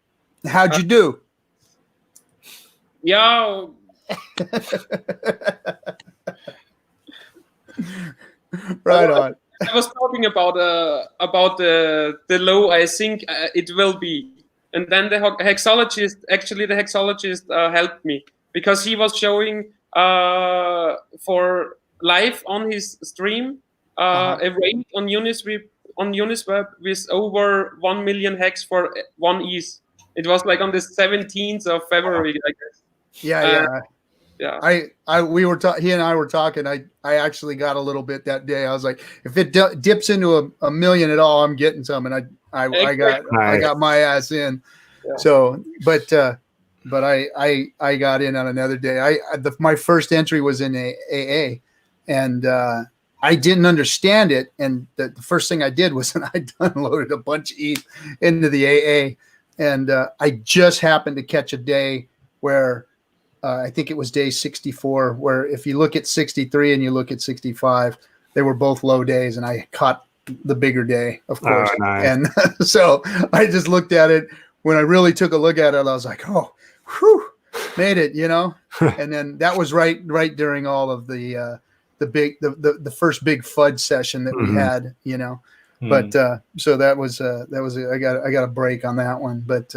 How'd you do? Yeah. Right on. I was talking about the low I think it will be, and then the hexologist helped me because he was showing for live on his stream a rate on Uniswap with over 1 million hex for 1 ETH. It was like on the 17th of February, I guess. Yeah. Yeah. He and I were talking. I actually got a little bit that day. I was like, if it dips into a million at all, I'm getting some, and I got my ass in. Yeah. So, but I got in on another day. My first entry was in AA, and I didn't understand it. And the first thing I did was I downloaded a bunch of ETH into the AA, and I just happened to catch a day where. I think it was day 64, where if you look at 63 and you look at 65, they were both low days, and I caught the bigger day, of course. Oh, nice. And so I just looked at it. When I really took a look at it, I was like, oh, whew, made it, you know. And then that was right during all of the first big FUD session that we had, you know. But so that was I got a break on that one, but.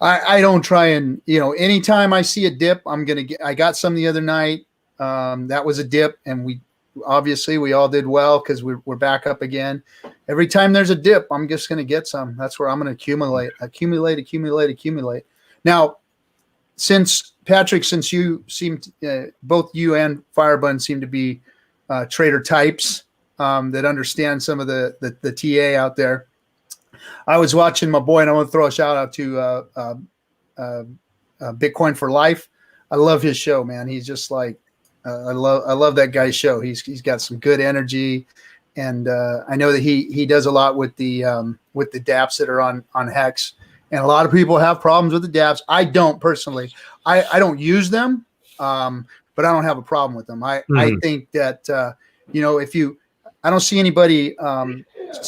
I don't try and, you know, anytime I see a dip, I got some the other night. That was a dip, and we all did well because we're back up again. Every time there's a dip, I'm just going to get some. That's where I'm going to accumulate. Now, since you seem both you and Firebun seem to be trader types that understand some of the TA out there. I was watching my boy, and I want to throw a shout out to Bitcoin for Life. I love his show, man. He's just like I love that guy's show. He's got some good energy, and I know that he does a lot with the dApps that are on HEX, and a lot of people have problems with the dApps. I don't personally. I don't use them, but I don't have a problem with them. I think that I don't see anybody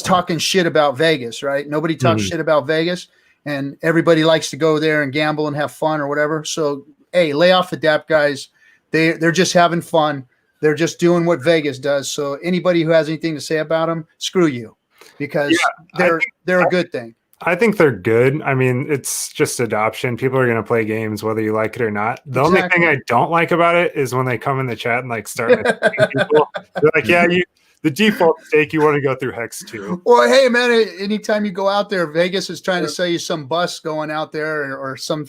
talking shit about Vegas, right? Nobody talks shit about Vegas, and everybody likes to go there and gamble and have fun or whatever. So, hey, lay off the dApp guys. They're just having fun. They're just doing what Vegas does. So anybody who has anything to say about them, screw you, because they're a good thing. I think they're good. I mean, it's just adoption. People are going to play games whether you like it or not. The only thing I don't like about it is when they come in the chat and like start people. They're like, yeah, the default stake, you want to go through HEX too. Well, hey, man, anytime you go out there, Vegas is trying to sell you some bus going out there or some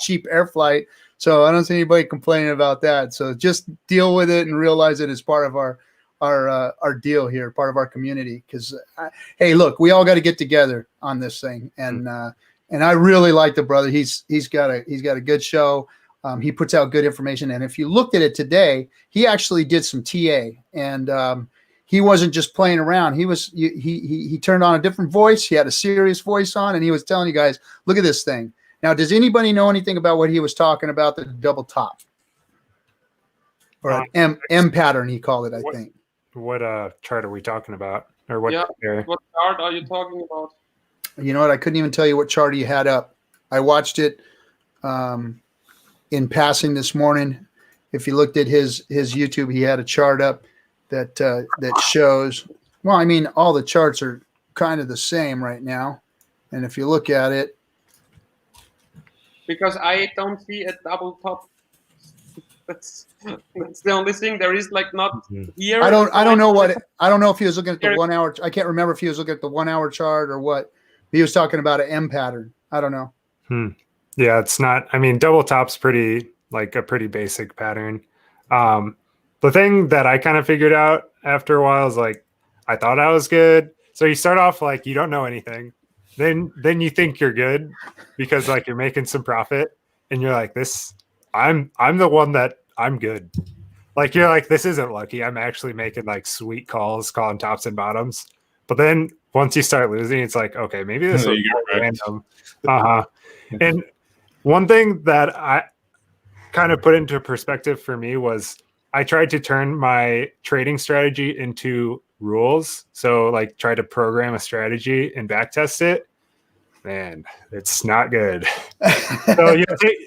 cheap air flight. So I don't see anybody complaining about that. So just deal with it and realize it as part of our deal here, part of our community. Because, hey, look, we all got to get together on this thing. And I really like the brother. He's got a good show. He puts out good information. And if you looked at it today, he actually did some TA, and he wasn't just playing around. He turned on a different voice. He had a serious voice on, and he was telling you guys, look at this thing. Now, does anybody know anything about what he was talking about, the double top? Or an M pattern, he called it, I think. What chart are we talking about? Or what? Yeah, what chart are you talking about? You know what? I couldn't even tell you what chart he had up. I watched it in passing this morning. If you looked at his YouTube, he had a chart up that shows. Well, I mean, all the charts are kind of the same right now, and if you look at it, because I don't see a double top. That's the only thing. There is like not here. I don't know if he was looking at the 1 hour. I can't remember if he was looking at the 1 hour chart or what. He was talking about an M pattern. I don't know. Yeah, it's not. I mean, double top's a pretty basic pattern. The thing that I kind of figured out after a while is like, I thought I was good. So you start off like you don't know anything. Then you think you're good because like you're making some profit, and you're like, I'm the one that I'm good. Like you're like, this isn't lucky. I'm actually making like sweet calls, calling tops and bottoms. But then once you start losing, it's like, okay, maybe this is random. And one thing that I kind of put into perspective for me was I tried to turn my trading strategy into rules. So like try to program a strategy and backtest it. Man, it's not good. So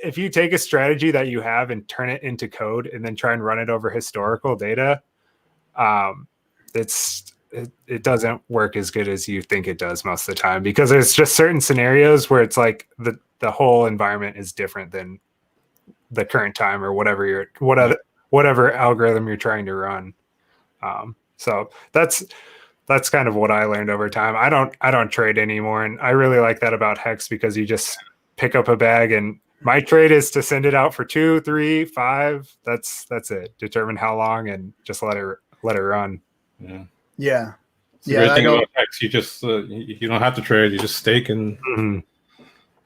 if you take a strategy that you have and turn it into code and then try and run it over historical data, it doesn't work as good as you think it does most of the time, because there's just certain scenarios where it's like the whole environment is different than the current time or whatever algorithm you're trying to run. So that's kind of what I learned over time. I don't trade anymore, and I really like that about Hex, because you just pick up a bag, and my trade is to send it out for 2, 3, 5. That's it. Determine how long and just let it run. Yeah. The great thing about Hex, you just you don't have to trade. You just stake and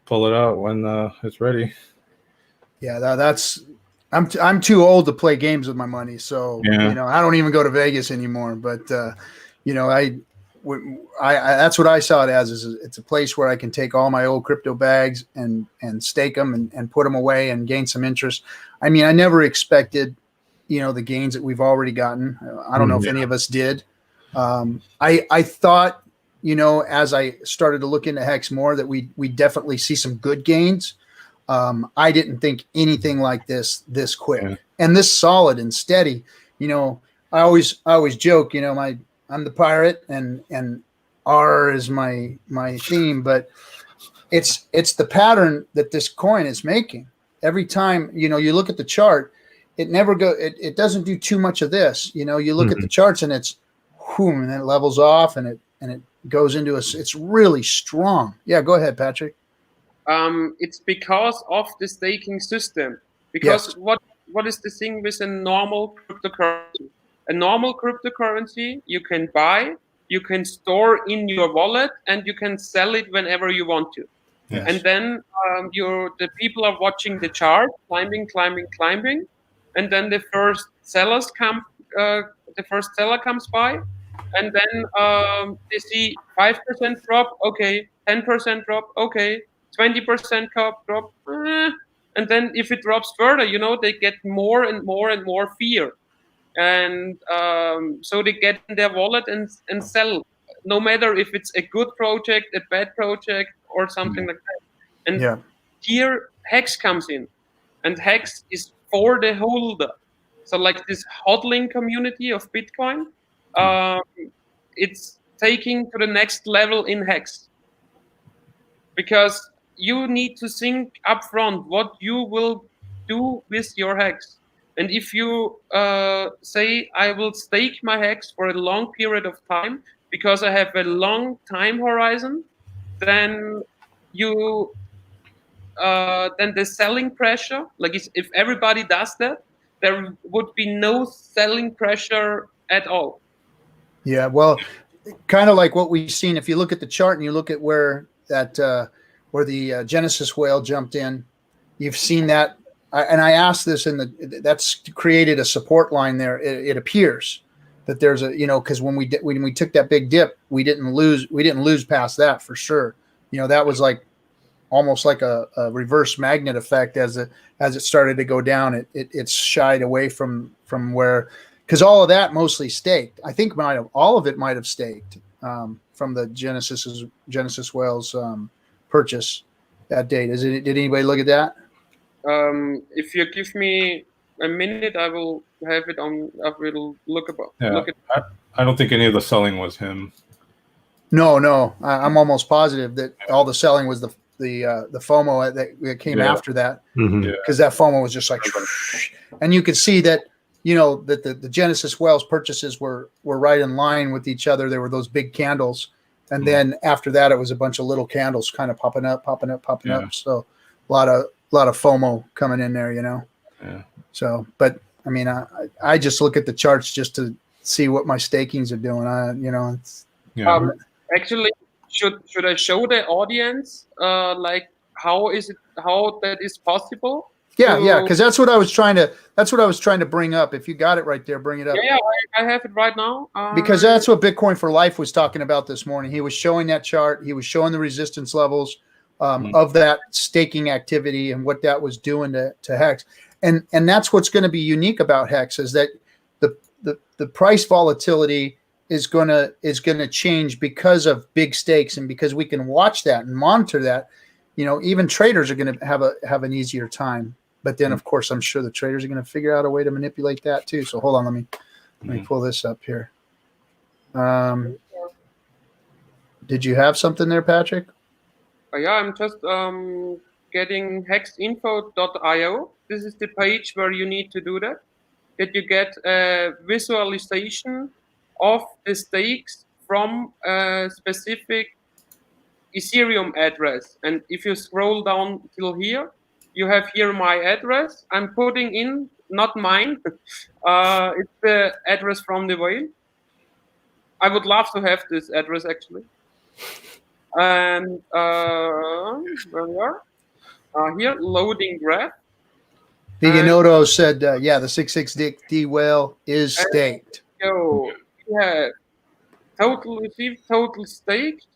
pull it out when it's ready. Yeah, I'm too old to play games with my money, so I don't even go to Vegas anymore. But I that's what I saw it as. Is it's a place where I can take all my old crypto bags and stake them and put them away and gain some interest. I mean, I never expected the gains that we've already gotten. I don't know if any of us did. I thought as I started to look into Hex more that we definitely see some good gains. I didn't think anything like this quick and this solid and steady. I always joke, I'm the pirate and R is my theme, but it's the pattern that this coin is making. Every time, you look at the chart, it doesn't do too much of this. You look at the charts and it's whoom, and then it levels off and it goes into it's really strong. Yeah, go ahead, Patrick. It's because of the staking system. Because what is the thing with a normal cryptocurrency? A normal cryptocurrency you can buy, you can store in your wallet, and you can sell it whenever you want to. Yes. And then the people are watching the chart, climbing, and then the first seller comes by, and then they see 5% drop, okay, 10% drop, okay, 20% drop, and then if it drops further, they get more and more and more fear, and so they get in their wallet and sell, no matter if it's a good project, a bad project, or something like that. And here Hex comes in, and Hex is for the holder. So like this hodling community of Bitcoin, it's taking to the next level in Hex, because you need to think upfront what you will do with your Hex. And if you say, I will stake my Hex for a long period of time because I have a long time horizon, then then the selling pressure, like if everybody does that, there would be no selling pressure at all. Yeah, well, kind of like what we've seen. If you look at the chart and you look at where the Genesis whale jumped in, you've seen that. I asked this that's created a support line there. It appears that there's a, because when we took that big dip, we didn't lose past that for sure. That was like almost like a reverse magnet effect as it started to go down. It's shied away from where, because all of that mostly staked. I think all of it might have staked from the Genesis Whales purchase that date. Did anybody look at that? If you give me a minute, I will have it on. I will look at. I don't think any of the selling was him. No. I'm almost positive that all the selling was the FOMO that came after that, because that FOMO was just like, and you could see that that the Genesis Whales purchases were right in line with each other. There were those big candles, and then after that, it was a bunch of little candles kind of popping up. So a lot of FOMO coming in there, Yeah. So, but I mean, I just look at the charts just to see what my stakings are doing. Actually, should I show the audience like how that is possible? Yeah, because that's what I was trying to bring up. If you got it right there, bring it up. Yeah, I have it right now. Because that's what Bitcoin for Life was talking about this morning. He was showing that chart. He was showing the resistance levels of that staking activity and what that was doing to HEX. And that's what's going to be unique about HEX, is that the price volatility is going to change because of big stakes, and because we can watch that and monitor that. Even traders are going to have an easier time. But then, of course, I'm sure the traders are going to figure out a way to manipulate that too. So hold on, let me pull this up here. Did you have something there, Patrick? Yeah, I'm just getting hexinfo.io. This is the page where you need to do that. That you get a visualization of the stakes from a specific Ethereum address. And if you scroll down till here, you have here my address. I'm putting in, not mine. It's the address from the whale. I would love to have this address actually. And where we are? Here, loading graph. Viganoto said, the 66D whale is staked. So we have total received, total staked.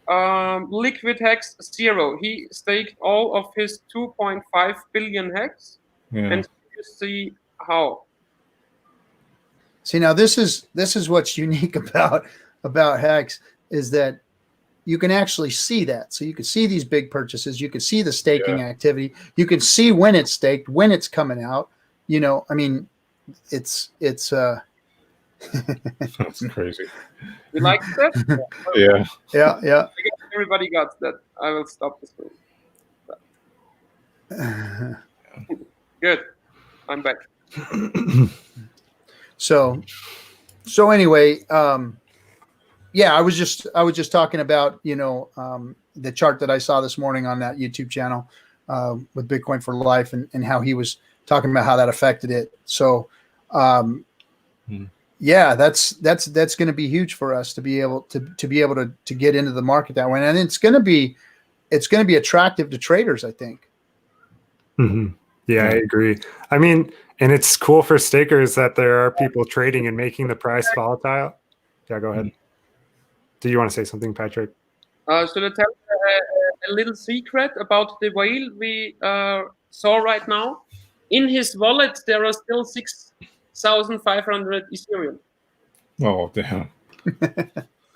Liquid HEX 0. He staked all of his 2.5 billion HEX, and you see how. See, now this is what's unique about HEX, is that you can actually see that. So you can see these big purchases. You can see the staking activity. You can see when it's staked, when it's coming out. I mean, it's That's crazy. You like that? Yeah. Everybody got that. I will stop this one. Good. I'm back. So anyway, I was just talking about the chart that I saw this morning on that YouTube channel with Bitcoin for Life, and how he was talking about how that affected it. So yeah, that's going to be huge for us to be able to get into the market that way, and it's going to be attractive to traders, I think. Mm-hmm. Yeah, I agree. I mean, and it's cool for stakers that there are people trading and making the price volatile. Yeah, go ahead. Do you want to say something, Patrick? So to tell you a little secret about the whale we saw right now, in his wallet there are still 6,500 Ethereum. Oh, damn.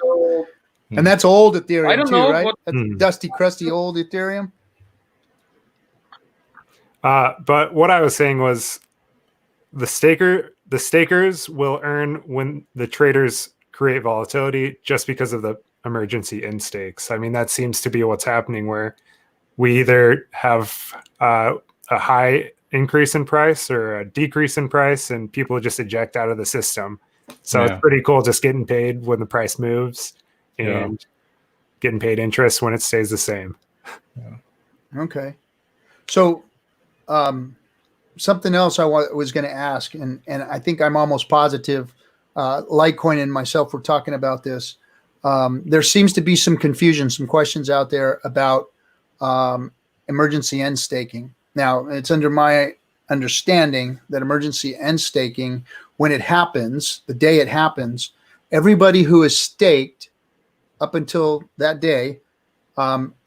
So, and that's old Ethereum, I don't too, know right? what, That's dusty, crusty old Ethereum. But what I was saying was the stakers will earn when the traders create volatility just because of the emergency in stakes. I mean, that seems to be what's happening, where we either have a high increase in price or a decrease in price, and people just eject out of the system. So it's pretty cool just getting paid when the price moves and getting paid interest when it stays the same. Okay. So something else I was going to ask, and I think I'm almost positive Litecoin and myself were talking about this. There seems to be some confusion, some questions out there about emergency end staking. Now, it's under my understanding that emergency end staking, when it happens, the day it happens, everybody who is staked up until that day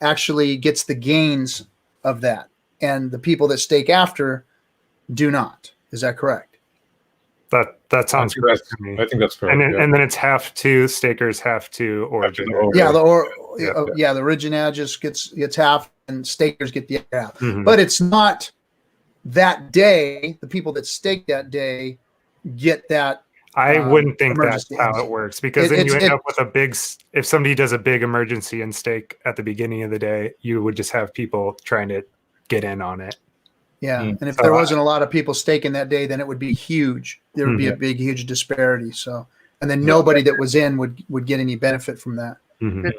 actually gets the gains of that. And the people that stake after do not. Is that correct? That sounds correct to me. I think that's correct. And then it's half to stakers, half to origin. Yeah, the Yeah. origin just gets half, and stakers get the other half. Mhm. But it's not that day. The people that stake that day get that. I wouldn't think that's emergency how ends. it works, because then you end up with a big. If somebody does a big emergency and stake at the beginning of the day, you would just have people trying to get in on it. Yeah, and if So there wasn't a lot of people staking that day, then it would be huge. There would be a big, huge disparity. So, and then nobody that was in would get any benefit from that. Mhm.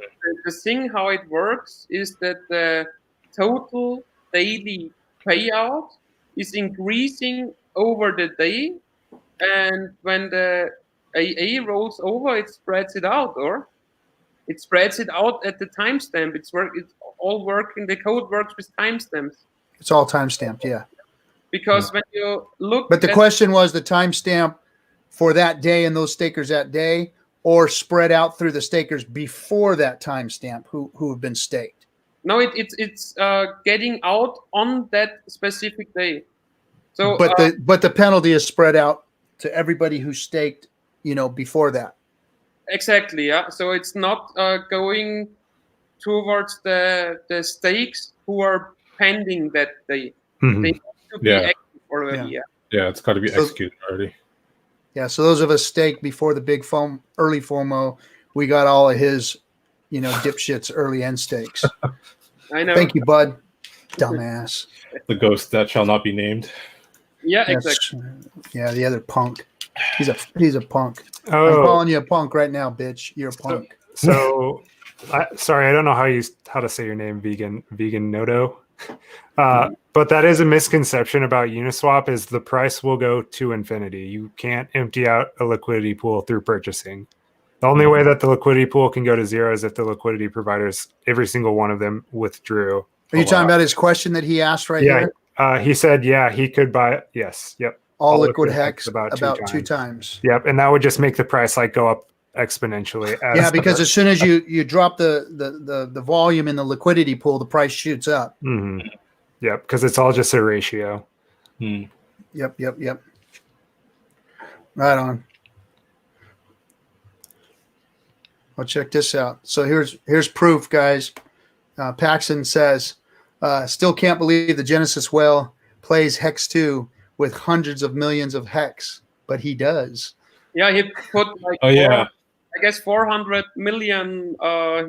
The thing how it works is that the total daily payout is increasing over the day, and when the AA rolls over, it spreads it out, or it spreads it out at the timestamp. It's all working. The code works with timestamps. It's all time stamped, yeah. Because when you look, But the question was the timestamp for that day and those stakers that day, or spread out through the stakers before that timestamp who have been staked. no, it's getting out on that specific day. So, But the penalty is spread out to everybody who staked, before that. exactly, yeah. So it's not going towards the stakes who are pending that day. Mhm. They need to be active already. Yeah. Yeah, it's got to be So- executed already. Yeah, so those of us staked before the big early FOMO, we got all of his, dipshits early end stakes. I know. Thank you, bud. Dumbass. The ghost that shall not be named. Yeah, That's- exactly. Yeah, the other punk. He's a punk. I'm Oh, calling you a punk right now, bitch. You're a punk. so sorry, I don't know how to say your name, vegan Noto. But that is a misconception about Uniswap, is the price will go to infinity. You can't empty out a liquidity pool through purchasing. The only way that the liquidity pool can go to zero is if the liquidity providers, every single one of them, withdrew. Are you talking about his question that he asked right Yeah, here? he said, he could buy. Yes, yep. All liquid liquid hex hex about about two two times. Yep, and that would just make the price go up exponentially. Yeah, because as soon as you drop the volume in the liquidity pool, the price shoots up. Mhm. Yep, because it's all just a ratio. Yep. Right on. Well, check this out. So here's proof, guys. Paxson says, still can't believe the Genesis whale plays Hex 2 with hundreds of millions of Hex, but he does. Yeah, he put Yeah. I guess 400 million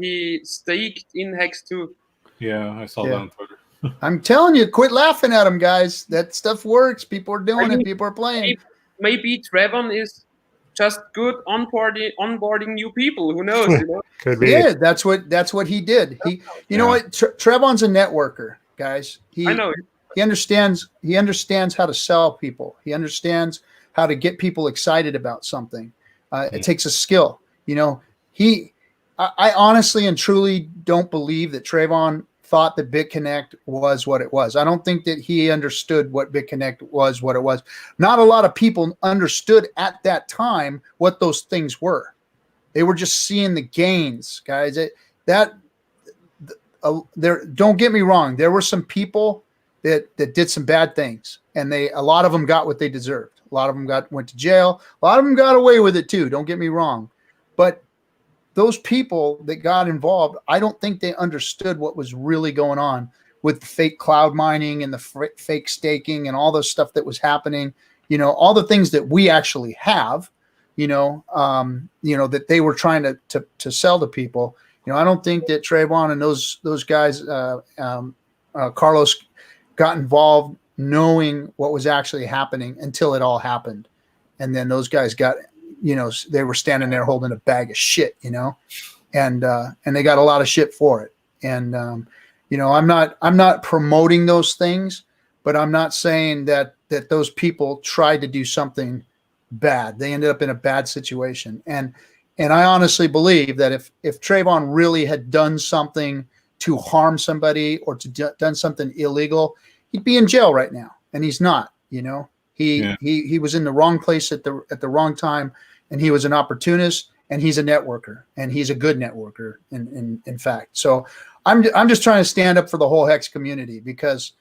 he staked in Hex 2. Yeah, I saw Yeah. that on Twitter. I'm telling you, quit laughing at him, guys. That stuff works. People are doing it. People are playing. Maybe Trevon is just good onboarding new people. Who knows? Could be. Yeah, that's what he did. You know what? Trevon's a networker, guys. I know. He understands how to sell people. He understands how to get people excited about something. It takes a skill. I honestly and truly don't believe that Trayvon thought that BitConnect was what it was. I don't think that he understood what BitConnect was, what it was. Not a lot of people understood at that time what those things were. They were just seeing the gains, guys. Don't get me wrong. There were some people that did some bad things, and a lot of them got what they deserved. A lot of them went to jail. A lot of them got away with it too. Don't get me wrong, but those people that got involved, I don't think they understood what was really going on with the fake cloud mining and the fake staking and all the stuff that was happening. All the things that we actually have. That they were trying to sell to people. I don't think that Trayvon and those guys, Carlos, got involved knowing what was actually happening until it all happened, and then those guys got. They were standing there holding a bag of shit, and they got a lot of shit for it. And, I'm not promoting those things, but I'm not saying that those people tried to do something bad. They ended up in a bad situation. And I honestly believe that if Trayvon really had done something to harm somebody or done something illegal, he'd be in jail right now, and he's not. He was in the wrong place at the wrong time, and he was an opportunist, and he's a networker, and he's a good networker in fact. So I'm just trying to stand up for the whole Hex community, because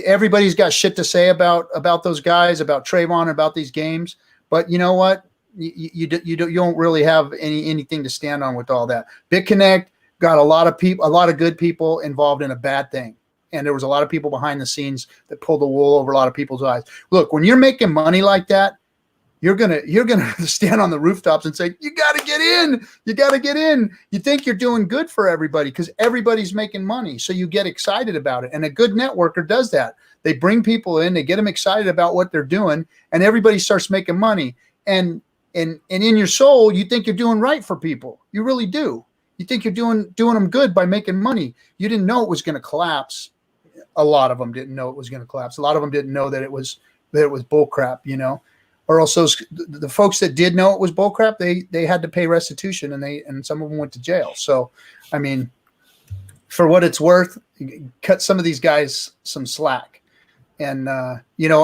everybody's got shit to say about those guys, about Trayvon, about these games, but you know what? You don't really have anything to stand on with all that. BitConnect got a lot of good people involved in a bad thing. And there was a lot of people behind the scenes that pulled the wool over a lot of people's eyes. Look, when you're making money like that, you're gonna stand on the rooftops and say, you gotta get in. You gotta get in. You think you're doing good for everybody because everybody's making money. So you get excited about it. And a good networker does that. They bring people in, they get them excited about what they're doing, and everybody starts making money. And in your soul, you think you're doing right for people. You really do. You think you're doing them good by making money. You didn't know it was going to collapse. A lot of them didn't know it was going to collapse. A lot of them didn't know that it was bullcrap, or else the folks that did know it was bullcrap, they had to pay restitution, and some of them went to jail. So, I mean, for what it's worth, cut some of these guys some slack. And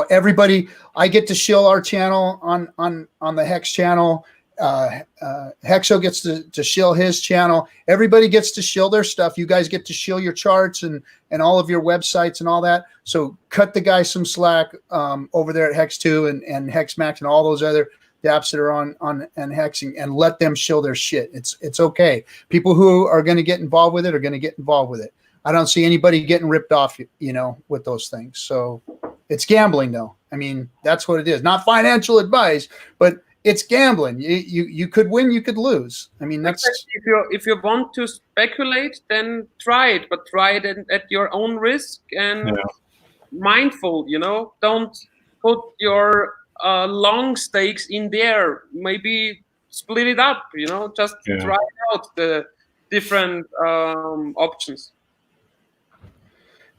everybody, I get to shill our channel on the Hex channel. Hexo gets to shill his channel. Everybody gets to shill their stuff. You guys get to shill your charts and all of your websites and all that. So cut the guys some slack over there at Hex2 and HexMax and all those other dApps that are on Hexing, and let them shill their shit. It's okay. People who are going to get involved with it are going to get involved with it. I don't see anybody getting ripped off, with those things. So it's gambling, though. I mean, that's what it is. Not financial advice, but it's gambling. You could win, you could lose. I mean, that's if you want to speculate, then try it, but try it at your own risk and mindful. Don't put your long stakes in there. Maybe split it up. Just try out the different options.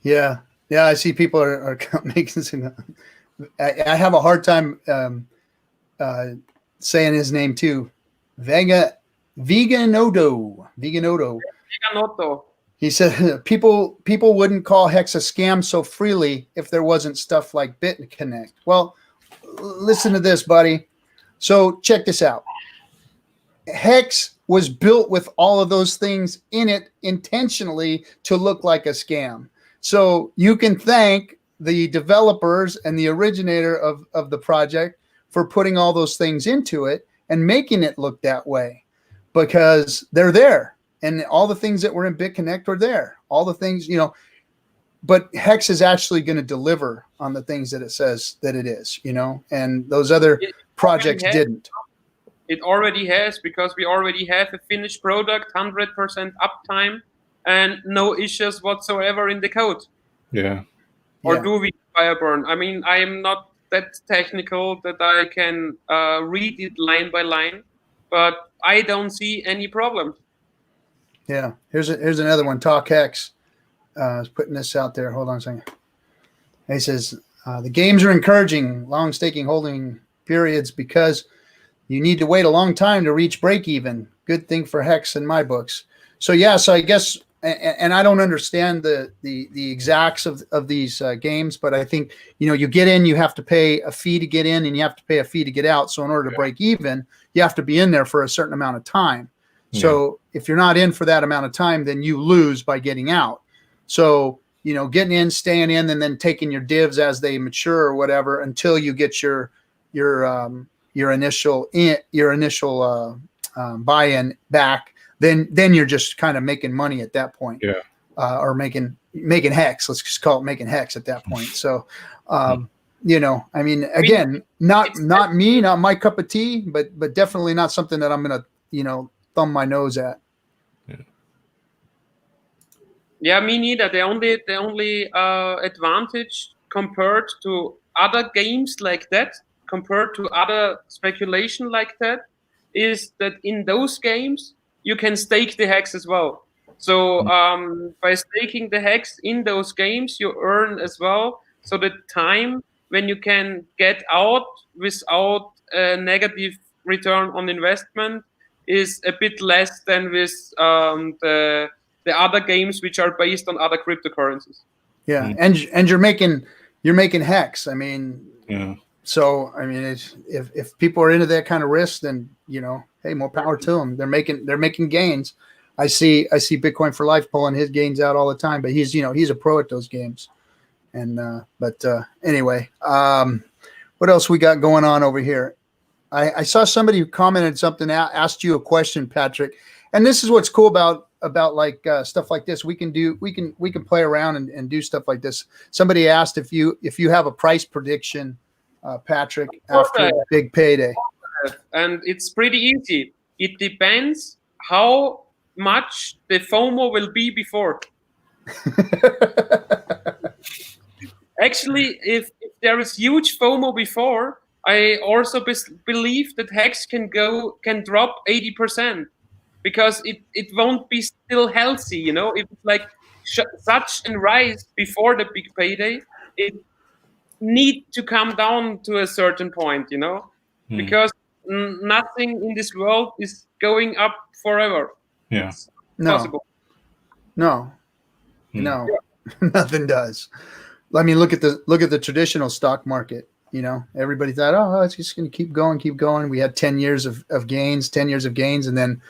Yeah. I see people are making some. I have a hard time saying his name too. Veganoto. He said people wouldn't call Hex a scam so freely if there wasn't stuff like BitConnect. Well, listen to this, buddy. So check this out. Hex was built with all of those things in it intentionally to look like a scam. So you can thank the developers and the originator of the project for putting all those things into it and making it look that way, because they're there. And all the things that were in BitConnect are there. All the things, but Hex is actually going to deliver on the things that it says that it is, and those other projects didn't. It already has, because we already have a finished product, 100% uptime, and no issues whatsoever in the code. Yeah. Or do we, Firebun? I mean, I am not that technical that I can read it line by line, but I don't see any problem. Yeah. Here's another one. Talk Hex is putting this out there. Hold on a second. He says, the games are encouraging long staking holding periods because you need to wait a long time to reach break even. Good thing for Hex in my books. So I guess, and I don't understand the exacts of these games, but I think, you get in, you have to pay a fee to get in, and you have to pay a fee to get out. So in order to break even, you have to be in there for a certain amount of time. So if you're not in for that amount of time, then you lose by getting out. So, getting in, staying in, and then taking your divs as they mature or whatever until you get your initial buy-in back. Then you're just kind of making money at that point, or making Hex. Let's just call it making Hex at that point. So, I mean, again, not me, not my cup of tea, but definitely not something that I'm gonna, thumb my nose at. Yeah, me neither. The only advantage compared to other games like that, compared to other speculation like that, is that in those games you can stake the Hex as well. So by staking the Hex in those games, you earn as well. So the time when you can get out without a negative return on investment is a bit less than with the other games which are based on other cryptocurrencies. Yeah, and you're making hex. I mean, Yeah. so I mean, if people are into that kind of risk, then hey, more power to them. They're making gains. I see Bitcoin for Life pulling his gains out all the time, but he's a pro at those games. And anyway, what else we got going on over here? I saw somebody who commented something, asked you a question, Patrick, and this is what's cool about like stuff like this. We can play around and do stuff like this. Somebody asked if you have a price prediction, Patrick, after a big payday. And it's pretty easy. It depends how much the FOMO will be before. Actually, if there is huge FOMO before, I also believe that Hex can drop 80%, because it won't be still healthy. If it's like such a rise before the big payday, it need to come down to a certain point. Because nothing in this world is going up forever. Yeah. It's possible. No, nothing does. I mean, look at the traditional stock market. Everybody thought, oh, it's just going to keep going. We had 10 years of gains, and then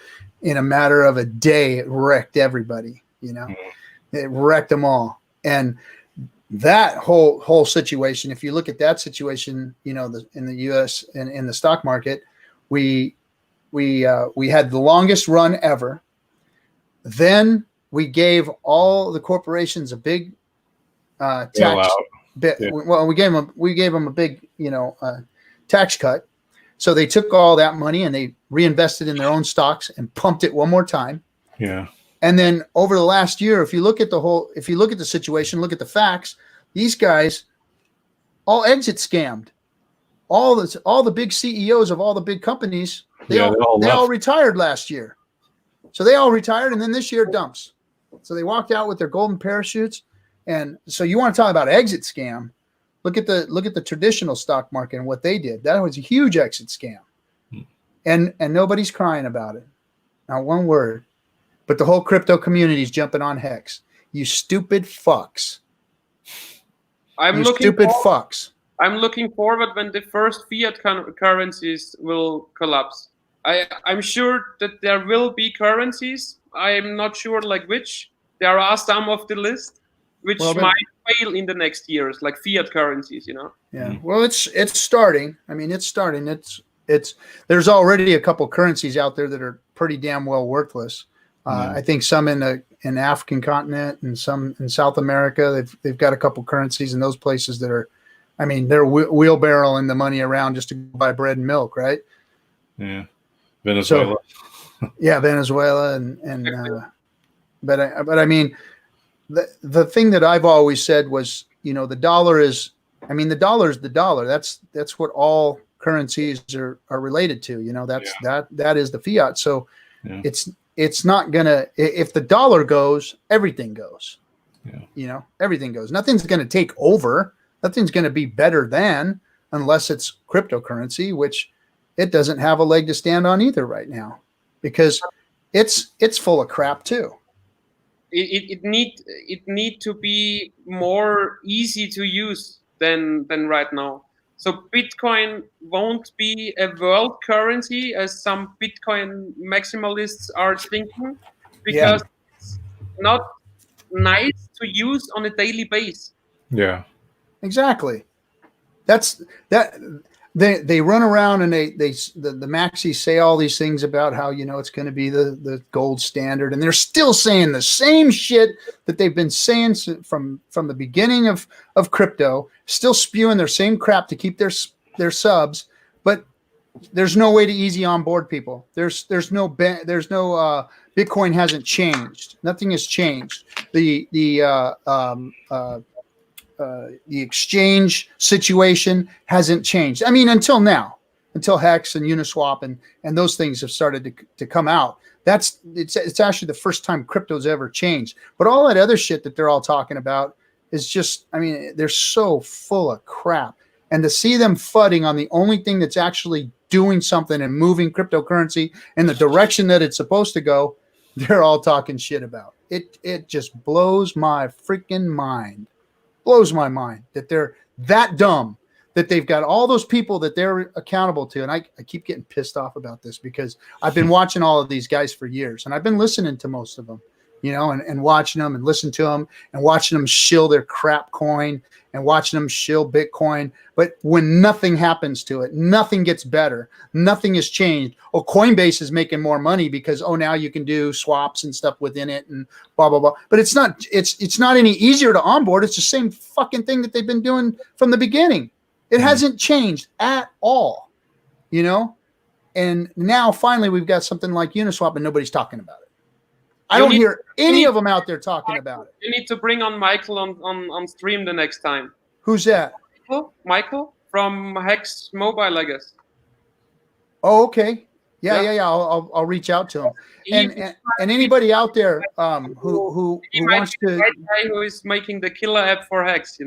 in a matter of a day, it wrecked everybody. It wrecked them all. And that whole situation, if you look at that situation, in the U.S. and in the stock market, we had the longest run ever. Then we gave all the corporations a big tax. Well, we gave them a big tax cut. So they took all that money and they reinvested in their own stocks and pumped it one more time. Yeah. And then over the last year, if you look at the situation, look at the facts, these guys all exit scammed. All the big CEOs of all the big companies, they all retired last year. So they all retired, and then this year dumps. So they walked out with their golden parachutes. And so you want to talk about exit scam? Look at the traditional stock market and what they did. That was a huge exit scam. And nobody's crying about it. Not one word. But the whole crypto community is jumping on Hex. You stupid fucks. I'm looking forward when the first fiat currencies will collapse. I'm sure that there will be currencies. I'm not sure like which. There are some of the list which might fail in the next years, like fiat currencies. Yeah. Well, it's starting. I mean, it's starting. It's there's already a couple currencies out there that are pretty damn well worthless. I think some in the African continent and some in South America. They've got a couple currencies in those places that are, I mean, they're wheelbarrowing the money around just to buy bread and milk, right? Yeah, Venezuela. So, yeah, Venezuela and but I mean, the thing that I've always said was, the dollar is, I mean, the dollar is the dollar. That's what all currencies are related to. That is the fiat. So it's not gonna, if the dollar goes, everything goes. Yeah. Everything goes. Nothing's gonna take over. Nothing's gonna be better than, unless it's cryptocurrency, which it doesn't have a leg to stand on either right now, because it's full of crap too. It need to be more easy to use than right now. So Bitcoin won't be a world currency as some Bitcoin maximalists are thinking, because it's not nice to use on a daily basis. Yeah, exactly. That's that. They run around and the maxis say all these things about how it's going to be the gold standard, and they're still saying the same shit that they've been saying from the beginning of crypto, still spewing their same crap to keep their subs. But there's no way to easy onboard people. There's no Bitcoin hasn't changed. Nothing has changed. The exchange situation hasn't changed. I mean, until now, until Hex and Uniswap and those things have started to come out. It's actually the first time crypto's ever changed. But all that other shit that they're all talking about is just, I mean, they're so full of crap. And to see them fudding on the only thing that's actually doing something and moving cryptocurrency in the direction that it's supposed to go, they're all talking shit about. It just blows my freaking mind. Blows my mind that they're that dumb, that they've got all those people that they're accountable to. And I keep getting pissed off about this because I've been watching all of these guys for years, and I've been listening to most of them, and watching them and listening to them and watching them shill their crap coin and watching them shill Bitcoin. But when nothing happens to it, nothing gets better, nothing has changed. Oh, Coinbase is making more money because, now you can do swaps and stuff within it and blah, blah, blah. But it's not any easier to onboard. It's the same fucking thing that they've been doing from the beginning. It hasn't changed at all, and now finally we've got something like Uniswap and nobody's talking about it. I don't hear any of them out there talking about it. You need to bring on Michael on stream the next time. Who's that? Michael from HEX Mobile, I guess. Oh, okay. Yeah. I'll reach out to him. And anybody out there who wants to, right guy who is making the killer app for HEX,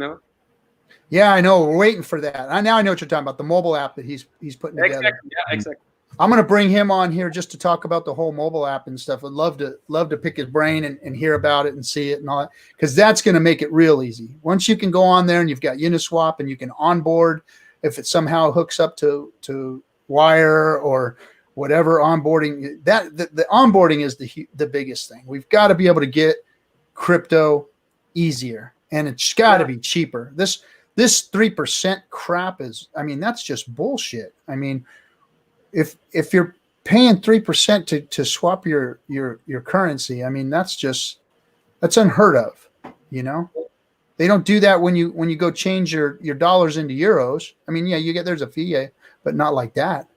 Yeah, I know. We're waiting for that. Now I know what you're talking about, the mobile app that he's putting together. Exactly. Yeah, exactly. I'm going to bring him on here just to talk about the whole mobile app and stuff. I'd love to pick his brain and hear about it and see it and all that, because that's going to make it real easy. Once you can go on there and you've got Uniswap and you can onboard, if it somehow hooks up to Wire or whatever onboarding, the onboarding is the biggest thing. We've got to be able to get crypto easier, and it's got to be cheaper. This 3% crap that's just bullshit. If you're paying 3% to swap your currency, that's unheard of. They don't do that when you go change your dollars into euros. There's a fee, but not like that.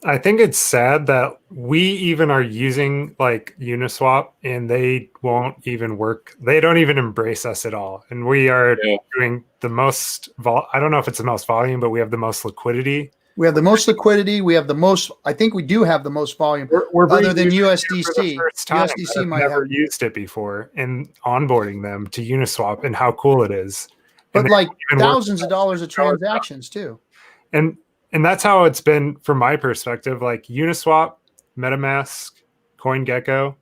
I think it's sad that we even are using like Uniswap and they won't even work. They don't even embrace us at all. And we are doing the most, I don't know if it's the most volume, but we have the most liquidity. We have the most liquidity. We have the most, I think we do have the most volume we're other than USDC. USDC might have used it before and onboarding them to Uniswap and how cool it is. But like thousands of dollars of transactions too. And that's how it's been from my perspective. Like Uniswap, MetaMask, CoinGecko,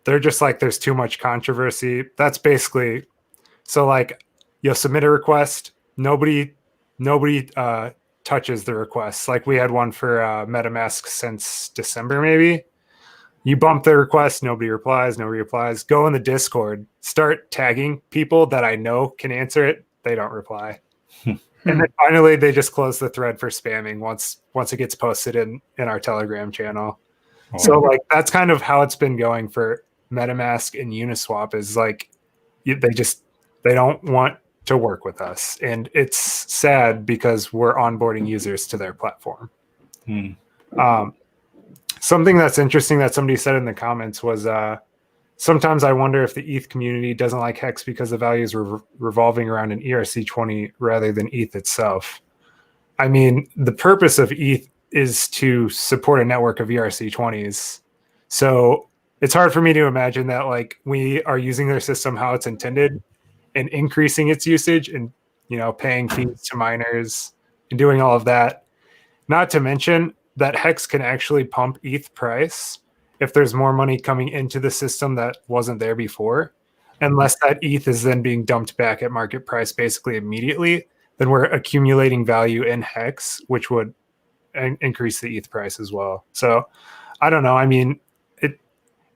they're just like, there's too much controversy. That's basically, so like you'll submit a request, nobody touches the request. Like we had one for MetaMask since December, maybe. You bump the request, nobody replies. Go in the Discord, start tagging people that I know can answer it. They don't reply. And then finally, they just close the thread for spamming once it gets posted in our Telegram channel. Oh. So like that's kind of how it's been going for MetaMask and Uniswap. Is like they don't want to work with us, and it's sad because we're onboarding users to their platform. Something that's interesting that somebody said in the comments was sometimes I wonder if the ETH community doesn't like HEX because the values are revolving around an ERC20 rather than ETH itself. The purpose of ETH is to support a network of ERC20s. So it's hard for me to imagine that like we are using their system how it's intended and increasing its usage and, paying fees to miners and doing all of that. Not to mention that HEX can actually pump ETH price if there's more money coming into the system that wasn't there before, unless that ETH is then being dumped back at market price basically immediately, then we're accumulating value in HEX, which would increase the ETH price as well. So I don't know.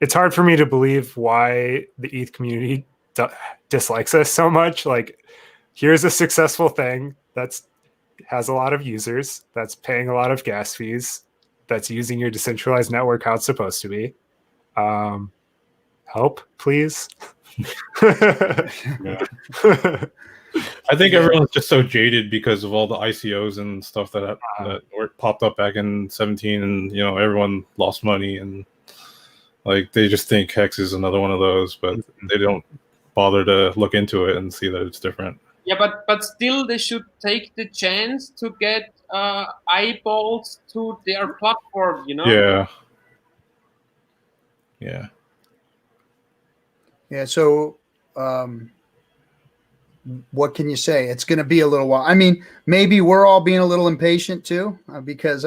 It's hard for me to believe why the ETH community dislikes us so much. Like, here's a successful thing that's has a lot of users, that's paying a lot of gas fees, that's using your decentralized network how it's supposed to be. Help, please. I think everyone's just so jaded because of all the ICOs and stuff that popped up back in 17, and everyone lost money, and like they just think HEX is another one of those, but they don't bother to look into it and see that it's different. Yeah, but still they should take the chance to get eyeballs to their platform, Yeah. So what can you say? It's going to be a little while. Maybe we're all being a little impatient too, because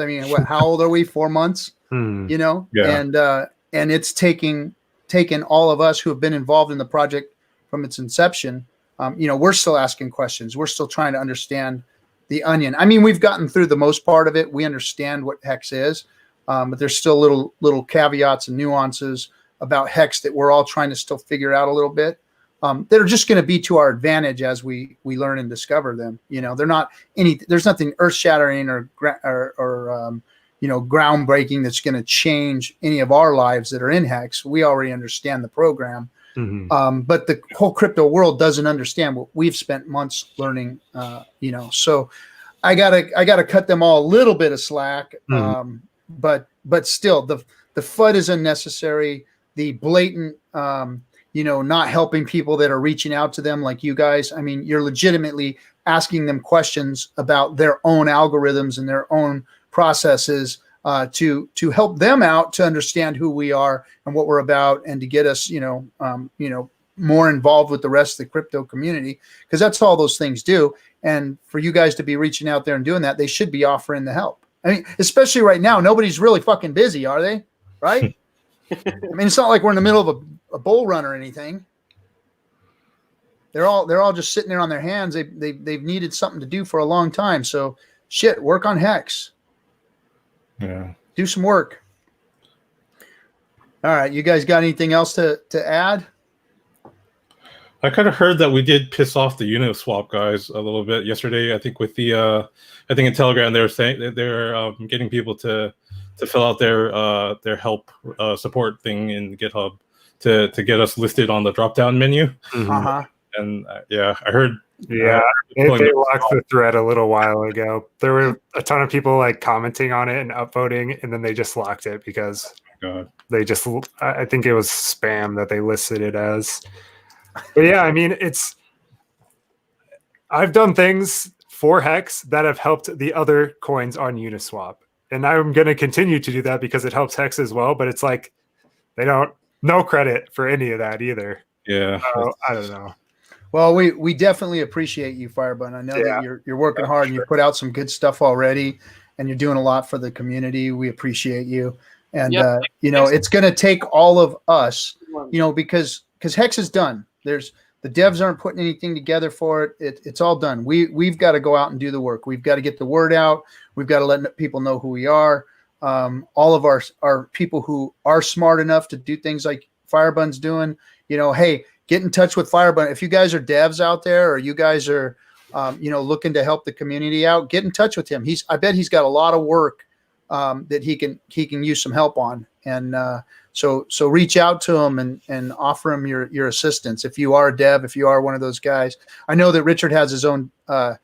how old are we? 4 months, Yeah. And it's taken all of us who have been involved in the project from its inception, we're still asking questions. We're still trying to understand the onion. I mean, we've gotten through the most part of it. We understand what hex is, but there's still little caveats and nuances about hex that we're all trying to still figure out a little bit. That are just going to be to our advantage as we learn and discover them. They're not there's nothing earth shattering or groundbreaking that's going to change any of our lives that are in hex. We already understand the program. Mm-hmm. But the whole crypto world doesn't understand what we've spent months learning, so I gotta cut them all a little bit of slack. Mm-hmm. But still the FUD is unnecessary. The blatant, not helping people that are reaching out to them like you guys. I mean, you're legitimately asking them questions about their own algorithms and their own processes to help them out to understand who we are and what we're about, and to get us, more involved with the rest of the crypto community, because that's all those things do. And for you guys to be reaching out there and doing that, they should be offering the help. I mean, especially right now, nobody's really fucking busy, are they? Right? I mean, it's not like we're in the middle of a bull run or anything. They're all just sitting there on their hands. They've needed something to do for a long time. So shit, work on hex. Yeah. Do some work. All right, you guys got anything else to add? I kind of heard that we did piss off the Uniswap guys a little bit yesterday. I think with the, I think in Telegram they were saying that they're getting people to fill out their help support thing in GitHub to get us listed on the drop down menu. Mm-hmm. Uh-huh. And I heard. Yeah, they locked the thread a little while ago. There were a ton of people like commenting on it and upvoting, and then they just locked it because they just, I think it was spam that they listed it as. But yeah, I mean, I've done things for Hex that have helped the other coins on Uniswap. And I'm going to continue to do that because it helps Hex as well. But it's like, no credit for any of that either. Yeah. So, I don't know. Well, we definitely appreciate you, Firebun. I know that you're working hard and you put out some good stuff already, and you're doing a lot for the community. We appreciate you. And, it's going to take all of us, because Hex is done. The devs aren't putting anything together for it. It's all done. We've got to go out and do the work. We've got to get the word out. We've got to let people know who we are. All of our people who are smart enough to do things like Firebun's doing, hey, get in touch with Firebun. If you guys are devs out there, or you guys are, looking to help the community out, get in touch with him. I bet he's got a lot of work that he can use some help on. And so reach out to him and offer him your assistance. If you are a dev, if you are one of those guys, I know that Richard has his own, or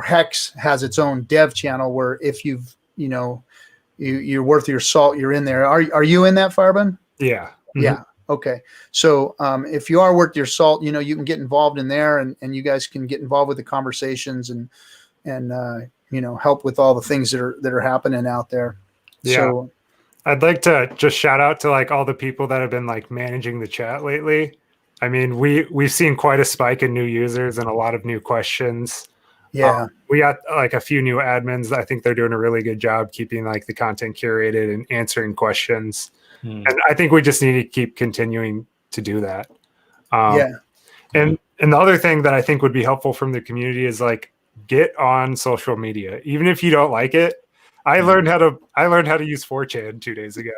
Hex has its own dev channel where if you're worth your salt, you're in there. Are you in that, Firebun? Yeah. Mm-hmm. Yeah. Okay. So if you are worth your salt, you can get involved in there, and you guys can get involved with the conversations and help with all the things that are happening out there. Yeah. So I'd like to just shout out to like all the people that have been like managing the chat lately. I mean, we've seen quite a spike in new users and a lot of new questions. Yeah. We got like a few new admins. I think they're doing a really good job keeping like the content curated and answering questions. And I think we just need to keep continuing to do that. And the other thing that I think would be helpful from the community is like get on social media, even if you don't like it. I learned how to use 4chan 2 days ago,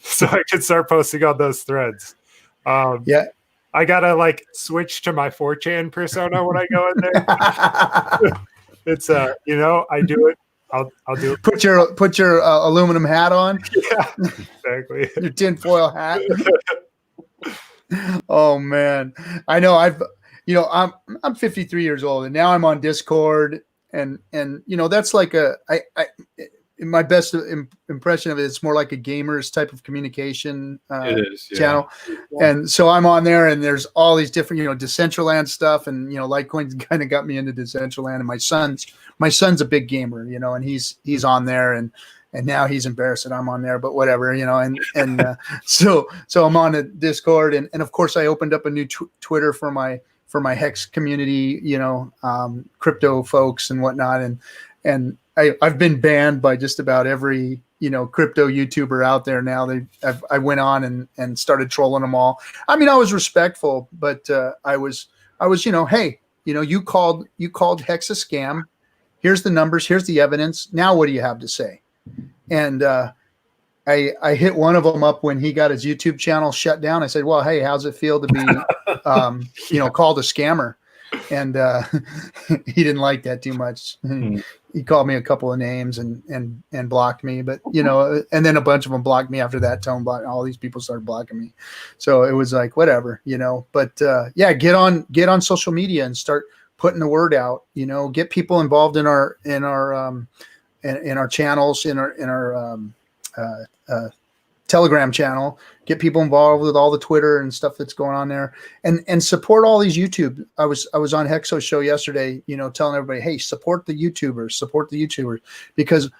so I could start posting on those threads. I gotta like switch to my 4chan persona when I go in there. It's I do it. I'll do it. Put your aluminum hat on. Yeah, exactly. Your tinfoil hat. Oh man, I know. I'm 53 years old, and now I'm on Discord, and that's like my best impression of it. It's more like a gamer's type of communication channel, and so I'm on there, and there's all these different Decentraland stuff, and Litecoin kind of got me into Decentraland, and my son's a big gamer, and he's on there, and now he's embarrassed that I'm on there, but whatever, so I'm on a Discord, and of course I opened up a new Twitter for my Hex community, crypto folks and whatnot, and I've been banned by just about every crypto YouTuber out there now. I went on and started trolling them all. I mean, I was respectful, but I was, hey, you called Hex a scam. Here's the numbers. Here's the evidence. Now, what do you have to say? And I hit one of them up when he got his YouTube channel shut down. I said, well, hey, how's it feel to be, called a scammer? And he didn't like that too much. He called me a couple of names and blocked me, but and then a bunch of them blocked me after that. All these people started blocking me. So it was like, whatever, but get on social media and start putting the word out, get people involved in our channels, in our Telegram channel, get people involved with all the Twitter and stuff that's going on there, and support all these YouTube. I was on Hexo's show yesterday, telling everybody, hey, support the YouTubers, because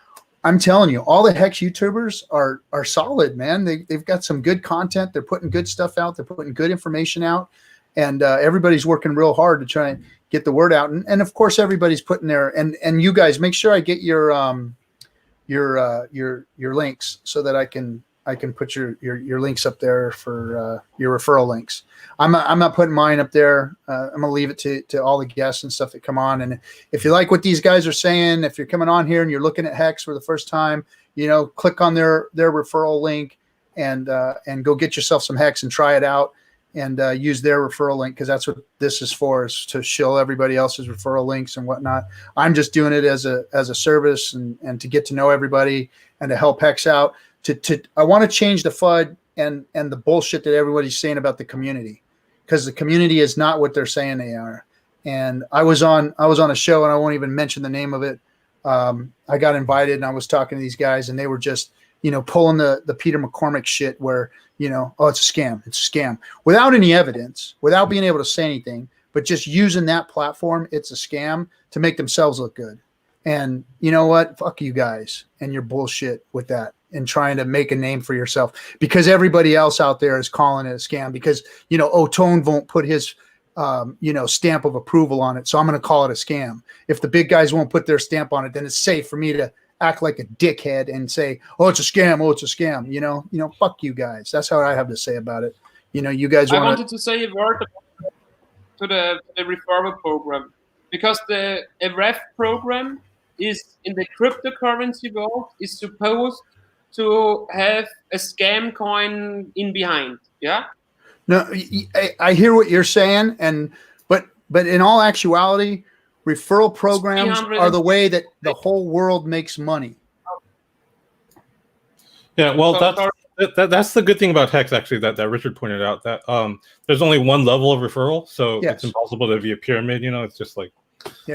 I'm telling you, all the Hex YouTubers are solid, man. They've got some good content. They're putting good stuff out. They're putting good information out, and everybody's working real hard to try and get the word out. And of course, everybody's putting their and you guys make sure I get your links so that I can put your links up there for your referral links. I'm not putting mine up there. I'm gonna leave it to all the guests and stuff that come on. And if you like what these guys are saying, if you're coming on here and you're looking at Hex for the first time, click on their referral link and go get yourself some Hex and try it out, and use their referral link, because that's what this is for, is to show everybody else's referral links and whatnot. I'm just doing it as a service and to get to know everybody and to help Hex out. I want to change the FUD and the bullshit that everybody's saying about the community, because the community is not what they're saying they are. And I was on a show, and I won't even mention the name of it. I got invited, and I was talking to these guys, and they were just pulling the Peter McCormick shit where, oh, it's a scam, without any evidence, without being able to say anything, but just using that platform, it's a scam, to make themselves look good. And you know what? Fuck you guys and your bullshit with that, and trying to make a name for yourself, because everybody else out there is calling it a scam, because, Tone won't put his, stamp of approval on it. So I'm going to call it a scam. If the big guys won't put their stamp on it, then it's safe for me to act like a dickhead and say, oh, it's a scam. Oh, it's a scam. Fuck you guys. That's how I have to say about it. You guys I wanted to say a word to the referral program, because the REF program is in the cryptocurrency world is supposed to have a scam coin in behind. Yeah. No, I hear what you're saying, but in all actuality, referral programs are the way that the whole world makes money. Yeah, well, that's the good thing about Hex, actually, that Richard pointed out, that there's only one level of referral, so it's impossible to be a pyramid. It's just like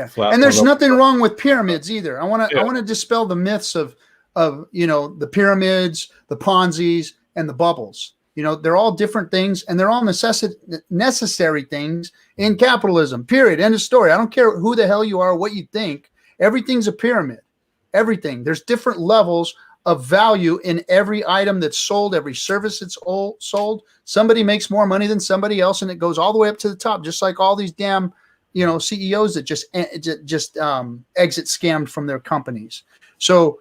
flat. And there's nothing wrong with pyramids either. I want to dispel the myths of the pyramids, the Ponzi's, and the bubbles. They're all different things, and they're all necessary things in capitalism, period. End of story. I don't care who the hell you are, what you think. Everything's a pyramid. Everything. There's different levels of value in every item that's sold, every service that's sold. Somebody makes more money than somebody else, and it goes all the way up to the top, just like all these damn, CEOs that just exit scammed from their companies. So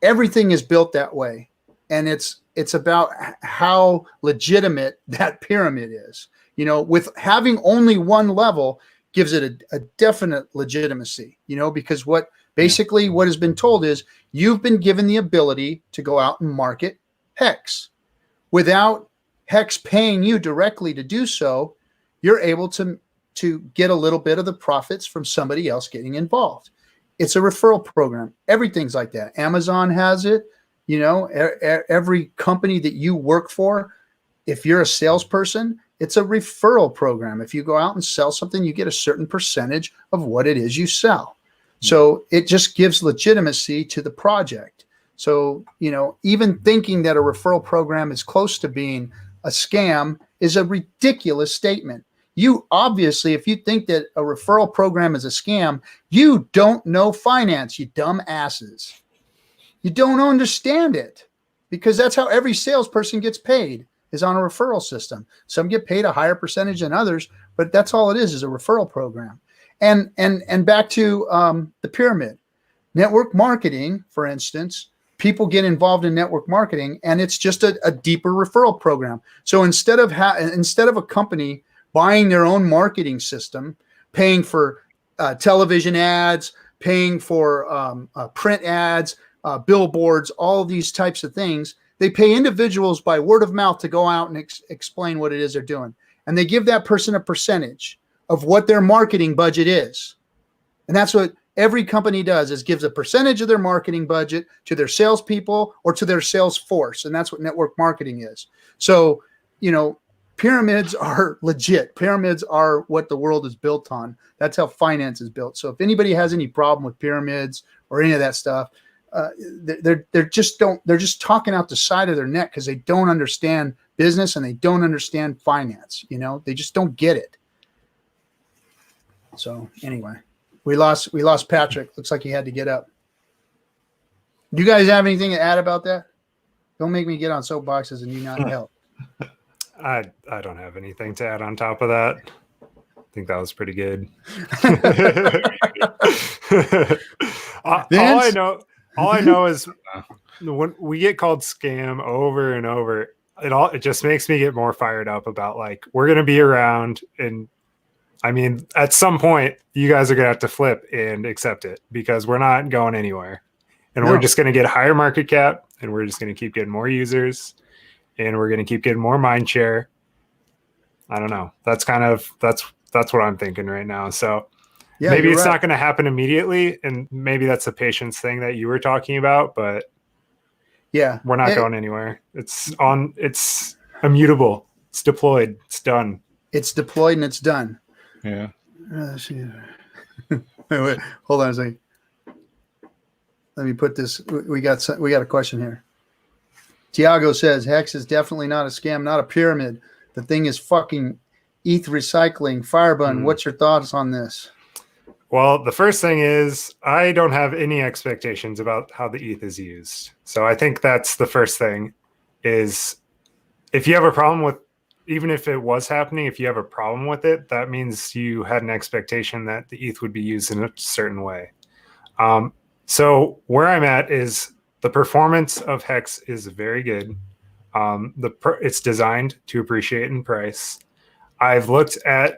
everything is built that way, and it's about how legitimate that pyramid is. With having only one level gives it a definite legitimacy, because what has been told is you've been given the ability to go out and market Hex. Without Hex paying you directly to do so, you're able to get a little bit of the profits from somebody else getting involved. It's a referral program. Everything's like that. Amazon has it. Every company that you work for, if you're a salesperson, it's a referral program. If you go out and sell something, you get a certain percentage of what it is you sell. So it just gives legitimacy to the project. So, even thinking that a referral program is close to being a scam is a ridiculous statement. You obviously, if you think that a referral program is a scam, you don't know finance, you dumb asses. You don't understand it, because that's how every salesperson gets paid, is on a referral system. Some get paid a higher percentage than others, but that's all it is a referral program. And back to the pyramid. Network marketing, for instance, people get involved in network marketing, and it's just a deeper referral program. So instead of a company buying their own marketing system, paying for television ads, paying for print ads, billboards, all these types of things, they pay individuals by word of mouth to go out and explain what it is they're doing. And they give that person a percentage of what their marketing budget is. And that's what every company does, is gives a percentage of their marketing budget to their salespeople or to their sales force. And that's what network marketing is. So, pyramids are legit. Pyramids are what the world is built on. That's how finance is built. So if anybody has any problem with pyramids or any of that stuff, they're just talking out the side of their neck because they don't understand business and they don't understand finance. They just don't get it. So anyway, we lost Patrick. Looks like he had to get up. Do you guys have anything to add about that? Don't make me get on soapboxes and you not help. I don't have anything to add on top of that. I think that was pretty good. All I know is when we get called scam over and over, it just makes me get more fired up about, like, we're going to be around, and I mean, at some point you guys are going to have to flip and accept it, because we're not going anywhere, and we're just going to get higher market cap, and we're just going to keep getting more users, and we're going to keep getting more mind share. I don't know. That's what I'm thinking right now. So yeah, maybe it's not going to happen immediately, and maybe that's a patience thing that you were talking about, but yeah, we're not going anywhere. It's immutable. It's deployed. It's done. It's deployed and it's done. Yeah. Wait, hold on a second. Let me put this. We got a question here. Tiago says Hex is definitely not a scam, not a pyramid. The thing is fucking ETH recycling. Firebun, what's your thoughts on this? Well, the first thing is I don't have any expectations about how the ETH is used. So I think that's the first thing, is if you have a problem with, even if it was happening, if you have a problem with it, that means you had an expectation that the ETH would be used in a certain way. So where I'm at is the performance of Hex is very good. It's designed to appreciate in price. I've looked at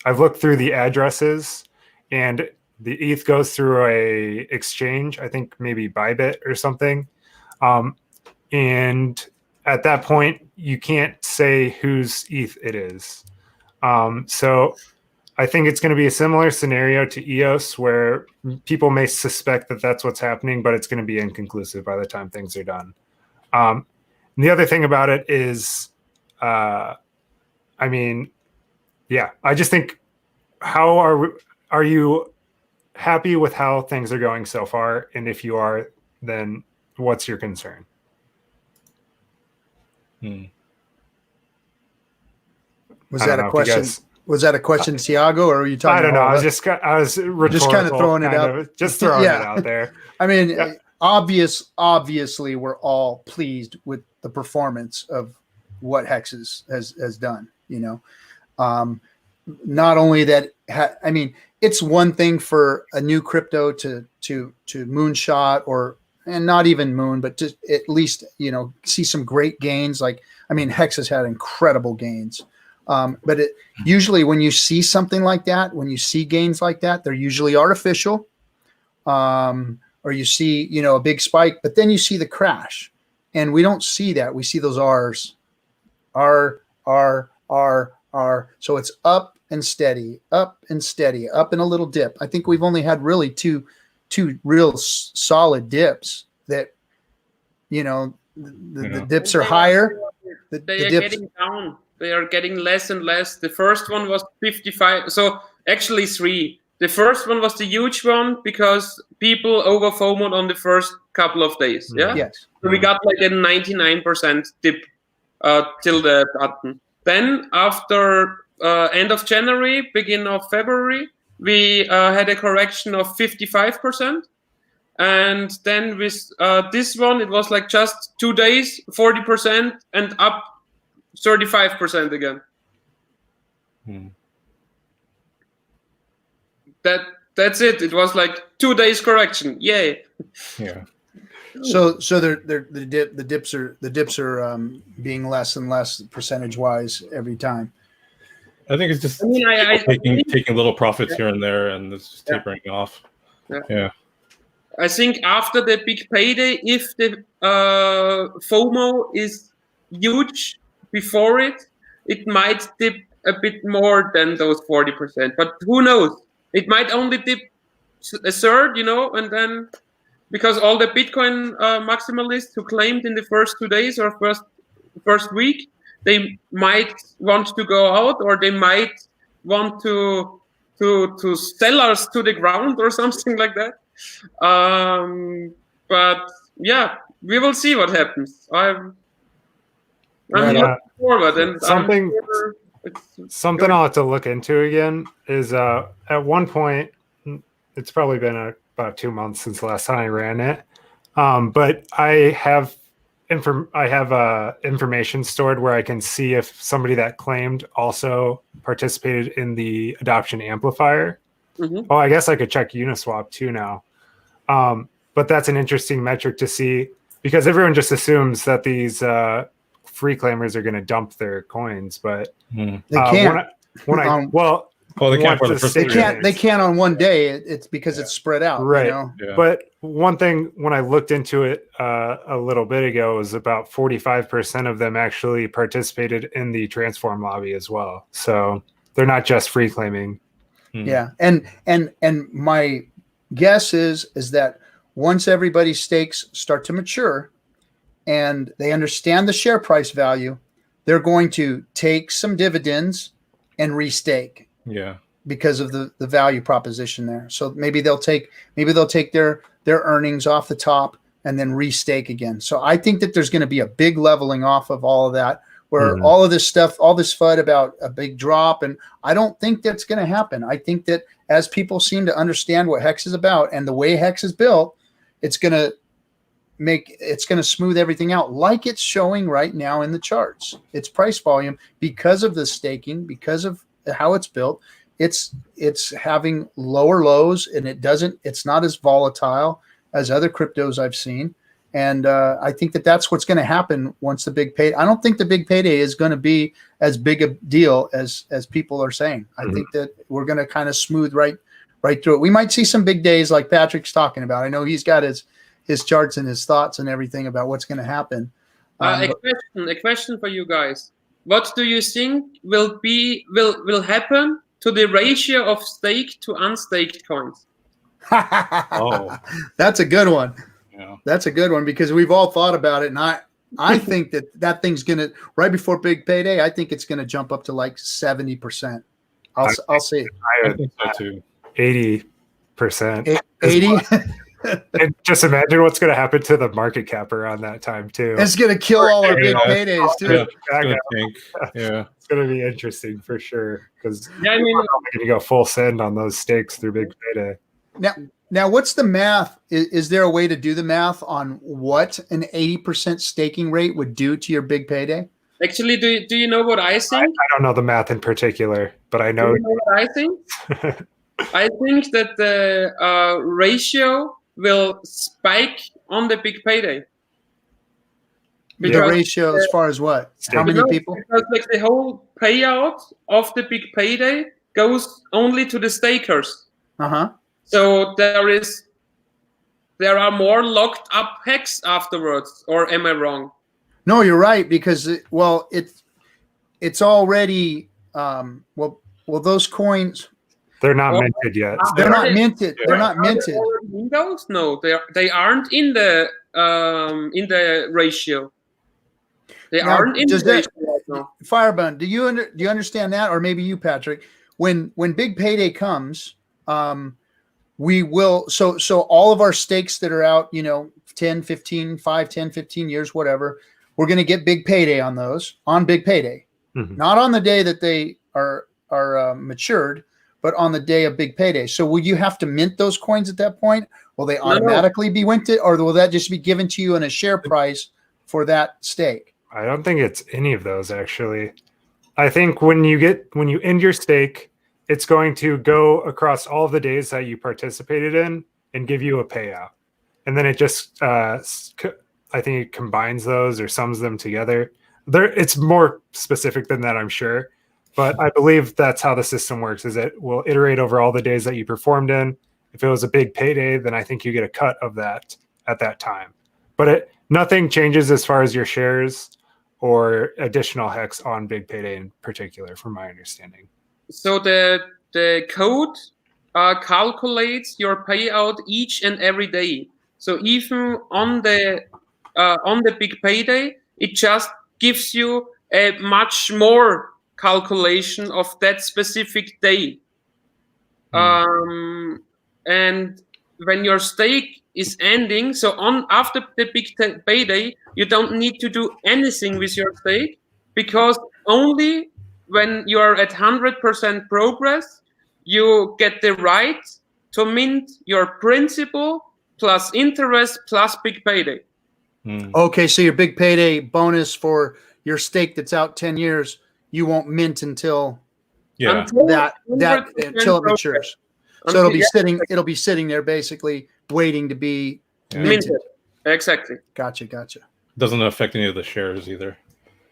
I've looked through the addresses, and the ETH goes through a exchange, I think maybe Bybit or something. And at that point, you can't say whose ETH it is. So I think it's going to be a similar scenario to EOS, where people may suspect that that's what's happening, but it's going to be inconclusive by the time things are done. And the other thing about it is, I just think, how are you happy with how things are going so far? And if you are, then what's your concern? Was that a question? Was that a question, Tiago, or are you talking? I don't know. I was just kind of throwing it out. Just throwing it out there. I mean, obviously, we're all pleased with the performance of what Hex has done. Not only that, it's one thing for a new crypto to moonshot and not even moon, but to at least, see some great gains. Hex has had incredible gains. But usually when you see something like that, when you see gains like that, they're usually artificial, or you see, a big spike, but then you see the crash, and we don't see that. We see those R's, R. So it's up and steady, up and a little dip. I think we've only had really two real solid dips that, the dips are higher. They are getting down. They are getting less and less. The first one was 55. So actually 3. The first one was the huge one because people over FOMO'd on the first couple of days. Yeah. Yes. So we got like a 99% dip till the button. Then after end of January, beginning of February, we had a correction of 55%. And then with this one, it was like just 2 days, 40% and up 35% again. That that's it. It was like 2 days correction. Yay. Yeah. So the dips are being less and less percentage wise every time. I think it's just taking little profits here and there, and it's just tapering off. Yeah. I think after the big payday, if the FOMO is huge before it, it might dip a bit more than those 40%. But who knows? It might only dip a third, and then because all the Bitcoin maximalists who claimed in the first 2 days or first week, they might want to go out, or they might want to sell us to the ground or something like that. But yeah, we will see what happens. I'm looking forward, and something I'll have to look into again is at one point, it's probably been about 2 months since the last time I ran it, but I have information stored where I can see if somebody that claimed also participated in the adoption amplifier. Mm-hmm. Oh, I guess I could check Uniswap too now. But that's an interesting metric to see, because everyone just assumes that these free claimers are going to dump their coins, but they can't. They can't. They can't on one day. It's because it's spread out, right? Yeah. But one thing, when I looked into it a little bit ago, was about 45% of them actually participated in the transform lobby as well. So they're not just free claiming. Yeah, and my guess is that once everybody's stakes start to mature and they understand the share price value, they're going to take some dividends and restake. Yeah, because of the value proposition there. So maybe they'll take their earnings off the top and then restake again. So I think that there's going to be a big leveling off of all of that, where all of this stuff, all this FUD about a big drop, and I don't think that's going to happen. I think that as people seem to understand what HEX is about and the way HEX is built, it's going to smooth everything out, like it's showing right now in the charts. It's price volume because of the staking, because of how it's built. It's having lower lows, and it's not as volatile as other cryptos I've seen. And I think that that's what's going to happen once the big payday. I don't think the big payday is going to be as big a deal as people are saying. I think that we're going to kind of smooth right through it. We might see some big days like Patrick's talking about. I know he's got his charts and his thoughts and everything about what's going to happen. A question for you guys. What do you think will happen to the ratio of staked to unstaked coins? That's a good one. Yeah. That's a good one, because we've all thought about it, and I think that thing's gonna, right before big payday, I think it's gonna jump up to like 70%. I'll say I think so too. 80%. 80. And just imagine what's going to happen to the market cap around that time too. It's going to kill all our big paydays too. Yeah, it's going to be interesting for sure, because we're going to go full send on those stakes through big payday. Now, what's the math? Is there a way to do the math on what an 80% staking rate would do to your big payday? Actually, do you know what I think? I don't know the math in particular, but I know. Do you know what I think? I think that the ratio will spike on the big payday. The ratio as far as what? How many people? Because like the whole payout of the big payday goes only to the stakers. So there are more locked up HEX afterwards, or am I wrong? No, you're right, because it's already those coins. They're not minted yet. They're not minted. They're not minted. Windows? No, they aren't in the ratio. They aren't in the ratio right now. Firebun, do you understand that, or maybe you, Patrick? When big payday comes, we will. So all of our stakes that are out, 10, 15, 5, 10, 15 years, whatever, we're going to get big payday on those on big payday, not on the day that they are matured, but on the day of big payday. So will you have to mint those coins at that point? Will they automatically be minted, or will that just be given to you in a share price for that stake? I don't think it's any of those, actually. I think when you end your stake, it's going to go across all the days that you participated in and give you a payout. And then it just, I think it combines those or sums them together. It's more specific than that, I'm sure. But I believe that's how the system works, is it will iterate over all the days that you performed in. If it was a big payday, then I think you get a cut of that at that time. But nothing changes as far as your shares or additional hex on big payday in particular, from my understanding. So the code calculates your payout each and every day. So even on the big payday, it just gives you a much more calculation of that specific day. And when your stake is ending, so after the big payday, you don't need to do anything with your stake, because only when you are at 100% progress, you get the right to mint your principal plus interest plus big payday. Okay, so your big payday bonus for your stake that's out 10 years, you won't mint until until it matures. So it'll be sitting there basically waiting to be minted. Exactly. Gotcha. Doesn't affect any of the shares either.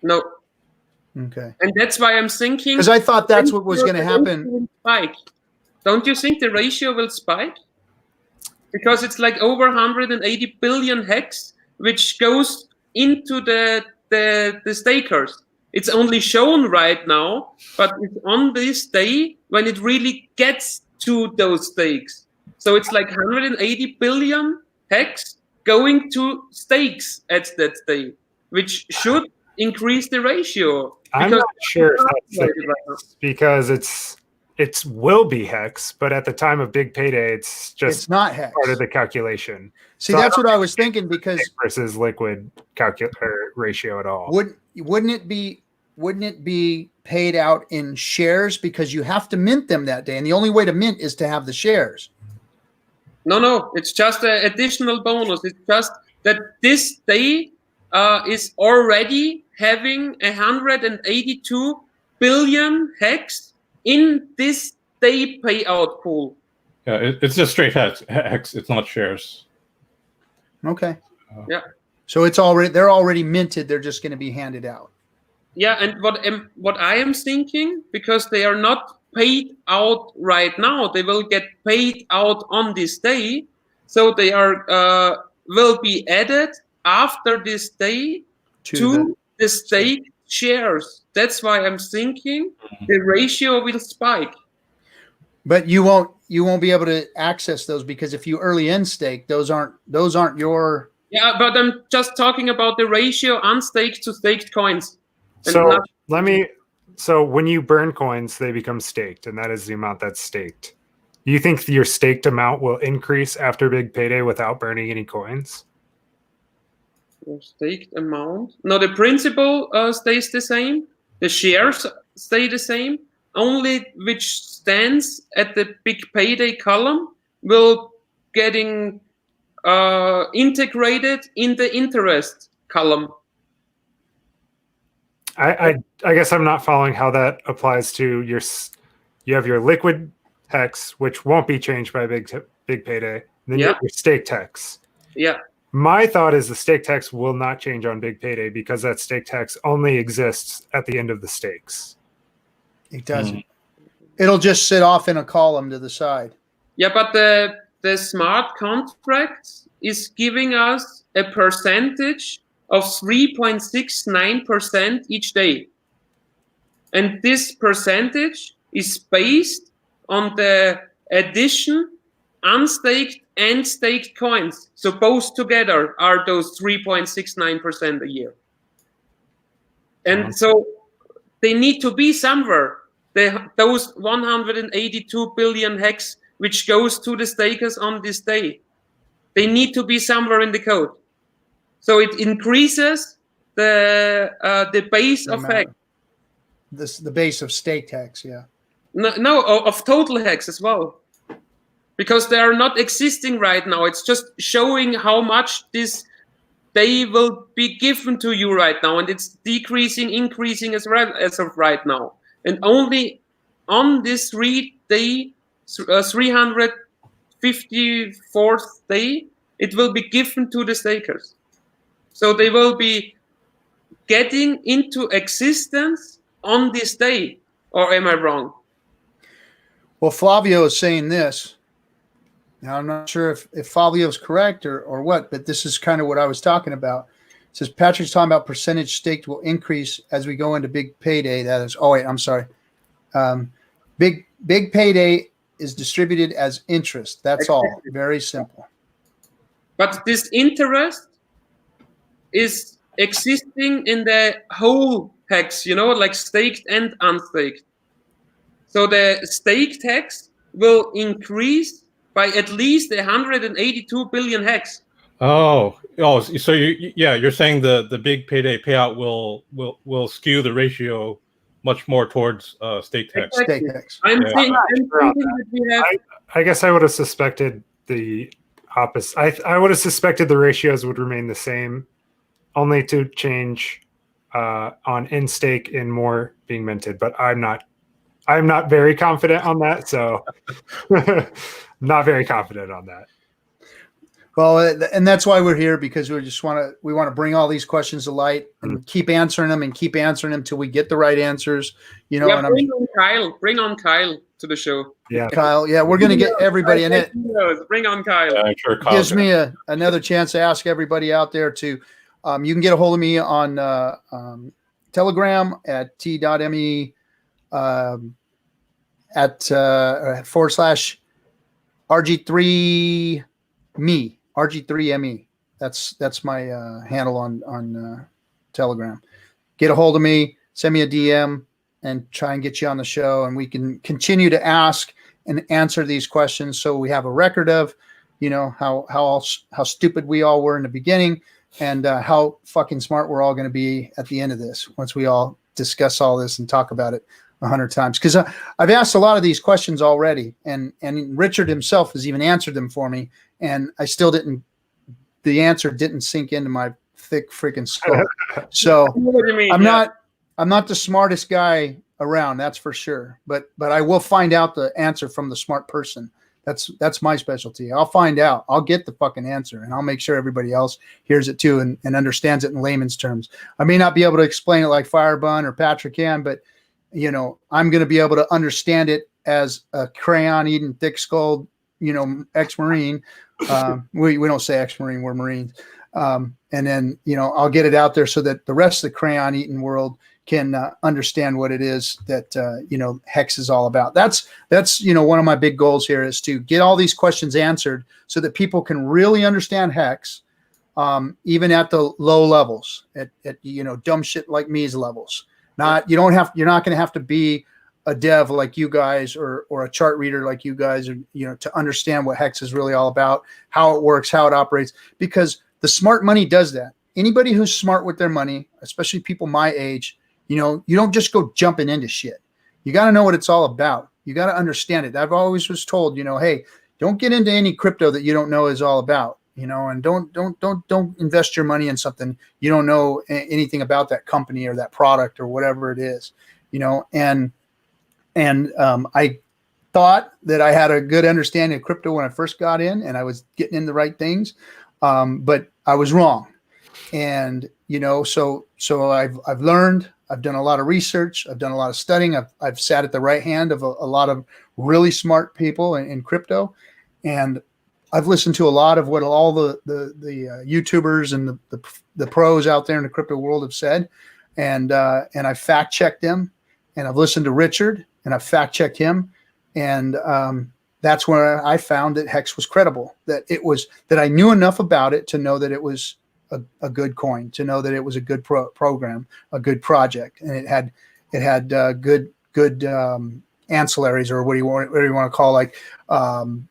No. Okay. And that's why I'm thinking, because I thought that's what was going to happen. Spike. Don't you think the ratio will spike? Because it's like over 180 billion hex, which goes into the stakers. It's only shown right now, but it's on this day when it really gets to those stakes. So it's like 180 billion hex going to stakes at that day, which should increase the ratio. I'm not sure if that's because it will be hex, but at the time of big payday, it's not hex. Part of the calculation. See, so that's what I was thinking, because versus liquid ratio at all. Wouldn't it be paid out in shares, because you have to mint them that day, and the only way to mint is to have the shares? No, it's just an additional bonus. It's just that this day is already having 182 billion hex in this day payout pool. Yeah, it's just straight hex. It's not shares. Okay. Yeah. So they're already minted. They're just going to be handed out. Yeah, and what I am thinking, because they are not paid out right now, they will get paid out on this day. So they are will be added after this day to the stake shares. That's why I'm thinking the ratio will spike. But you won't be able to access those, because if you early end stake, those aren't your. Yeah, but I'm just talking about the ratio unstaked to staked coins. So when you burn coins, they become staked, and that is the amount that's staked. Do you think your staked amount will increase after big payday without burning any coins? Your staked amount? No, the principal stays the same. The shares stay the same. Only which stands at the big payday column will getting integrated in the interest column. I guess I'm not following how that applies to you have your liquid hex, which won't be changed by big payday. Then you have your staked hex. Yeah. My thought is the staked hex will not change on big payday, because that staked hex only exists at the end of the stakes. It doesn't. It'll just sit off in a column to the side. Yeah, but the smart contract is giving us a percentage of 3.69% each day. And this percentage is based on the addition unstaked and staked coins. So both together are those 3.69% a year. And so they need to be somewhere. Those 182 billion hex, which goes to the stakers on this day, they need to be somewhere in the code. So it increases the base of hex. The base of staked hex, yeah. No, of total hex as well. Because they are not existing right now. It's just showing how much this day will be given to you right now. And it's decreasing, increasing as of right now. And only on this 354th day, it will be given to the stakers. So they will be getting into existence on this day. Or am I wrong? Well, Flavio is saying this. Now, I'm not sure if Flavio is correct or what, but this is kind of what I was talking about. It says Patrick's talking about percentage staked will increase as we go into big payday. That is, oh wait, I'm sorry. Big payday is distributed as interest. That's all. Very simple. But this interest is existing in the whole hex, like staked and unstaked. So the staked hex will increase by at least 182 billion hex. Oh, so you're saying the big payday payout will skew the ratio much more towards staked hex. Exactly. Stake hex. I'm Yeah. thinking Sure that we have. I guess I would have suspected the opposite. I would have suspected the ratios would remain the same, only to change on in stake and more being minted. But I'm not very confident on that. So not very confident on that. Well, and that's why we're here, because we want to bring all these questions to light and keep answering them till we get the right answers. Yeah, And bring on Kyle to the show. Yeah, Kyle, yeah, we're going to get everybody in it. Bring on Kyle. I'm sure Kyle Gives me another chance to ask everybody out there to, you can get a hold of me on Telegram at t.me at /RG3me. RG3ME. That's my handle on Telegram. Get a hold of me, send me a DM, and try and get you on the show, and we can continue to ask and answer these questions, so we have a record of, how stupid we all were in the beginning, and how fucking smart we're all going to be at the end of this once we all discuss all this and talk about it 100 times. Because I've asked a lot of these questions already, and Richard himself has even answered them for me, and I still the answer didn't sink into my thick freaking skull. So I'm not the smartest guy around, that's for sure. But I will find out the answer from the smart person. That's my specialty. I'll find out. I'll get the fucking answer, and I'll make sure everybody else hears it too and understands it in layman's terms. I may not be able to explain it like Firebun or Patrick can, but I'm going to be able to understand it as a crayon eating, thick skulled, ex-Marine. We don't say ex-Marine, we're Marines. And then, I'll get it out there so that the rest of the crayon eating world can understand what it is that, Hex is all about. That's one of my big goals here is to get all these questions answered so that people can really understand Hex, even at the low levels, at dumb shit like me's levels. You're not going to have to be a dev like you guys or a chart reader like you guys, or, to understand what Hex is really all about, how it works, how it operates, because the smart money does that. Anybody who's smart with their money, especially people my age, you don't just go jumping into shit. You got to know what it's all about. You got to understand it. I've always was told, hey, don't get into any crypto that you don't know is all about, and don't invest your money in something you don't know anything about, that company or that product or whatever it is, and I thought that I had a good understanding of crypto when I first got in, and I was getting in the right things, but I was wrong. And so I've learned. I've done a lot of research. I've done a lot of studying. I've sat at the right hand of a lot of really smart people in crypto, and I've listened to a lot of what all the YouTubers and the pros out there in the crypto world have said, and I fact checked them, and I've listened to Richard, and I've fact checked him, and that's where I found that Hex was credible. That I knew enough about it to know that it was a good coin, to know that it was a good program, a good project, and it had good ancillaries, or what do you want to call, like the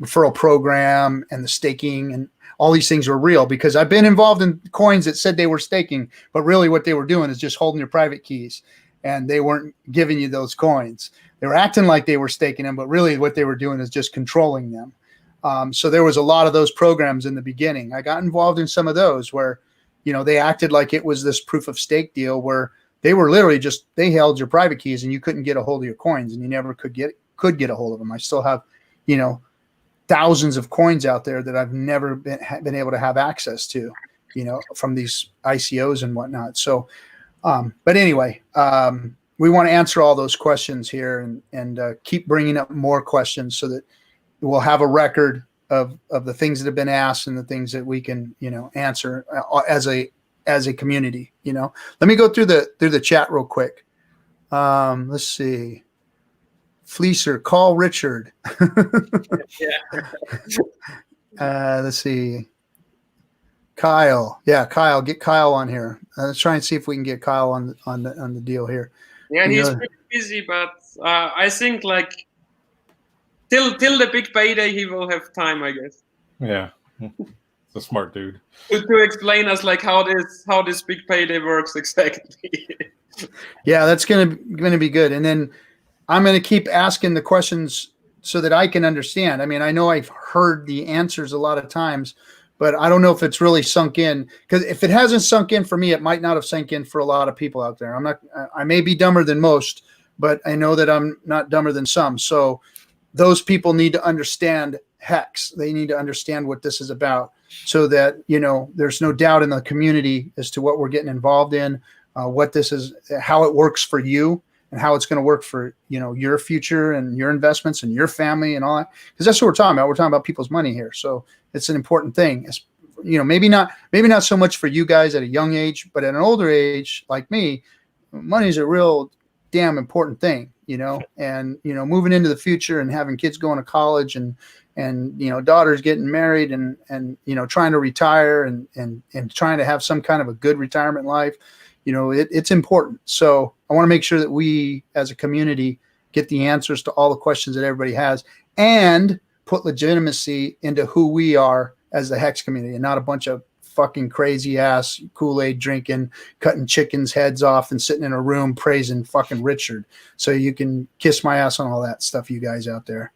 referral program and the staking, and all these things were real, because I've been involved in coins that said they were staking, but really what they were doing is just holding your private keys, and they weren't giving you those coins. They were acting like they were staking them, but really what they were doing is just controlling them. So there was a lot of those programs in the beginning. I got involved in some of those where, they acted like it was this proof of stake deal where they were literally just, they held your private keys and you couldn't get a hold of your coins, and you never could get a hold of them. I still have, you know, thousands of coins out there that I've never been able to have access to, you know, from these ICOs and whatnot. So, but anyway, we want to answer all those questions here and keep bringing up more questions so that we'll have a record of the things that have been asked and the things that we can, you know, answer as a community. You know, let me go through the chat real quick. Let's see. Fleecer, call Richard. Let's see. Kyle. Yeah, Kyle, get Kyle on here. Let's try and see if we can get Kyle on the deal here. Yeah, he's pretty busy, but I think like till the big payday he will have time, I guess. Yeah, it's a smart dude. To explain us like how this big payday works exactly. Yeah, that's gonna be good. And then I'm gonna keep asking the questions so that I can understand. I mean, I know I've heard the answers a lot of times, but I don't know if it's really sunk in, because if it hasn't sunk in for me, it might not have sunk in for a lot of people out there. I may be dumber than most, but I know that I'm not dumber than some. So those people need to understand HEX. They need to understand what this is about, so that, you know, there's no doubt in the community as to what we're getting involved in, what this is, how it works for you, and how it's going to work for, you know, your future and your investments and your family and all that. Because that's what we're talking about. We're talking about people's money here. So it's an important thing. It's, you know, maybe not so much for you guys at a young age, but at an older age like me, money is a real damn important thing, you know. And, you know, moving into the future and having kids going to college and you know, daughters getting married and you know, trying to retire and trying to have some kind of a good retirement life, you know, it's important. So I want to make sure that we as a community get the answers to all the questions that everybody has, and put legitimacy into who we are as the HEX community, and not a bunch of fucking crazy ass Kool-Aid drinking, cutting chickens' heads off and sitting in a room praising fucking Richard. So you can kiss my ass on all that stuff, you guys out there.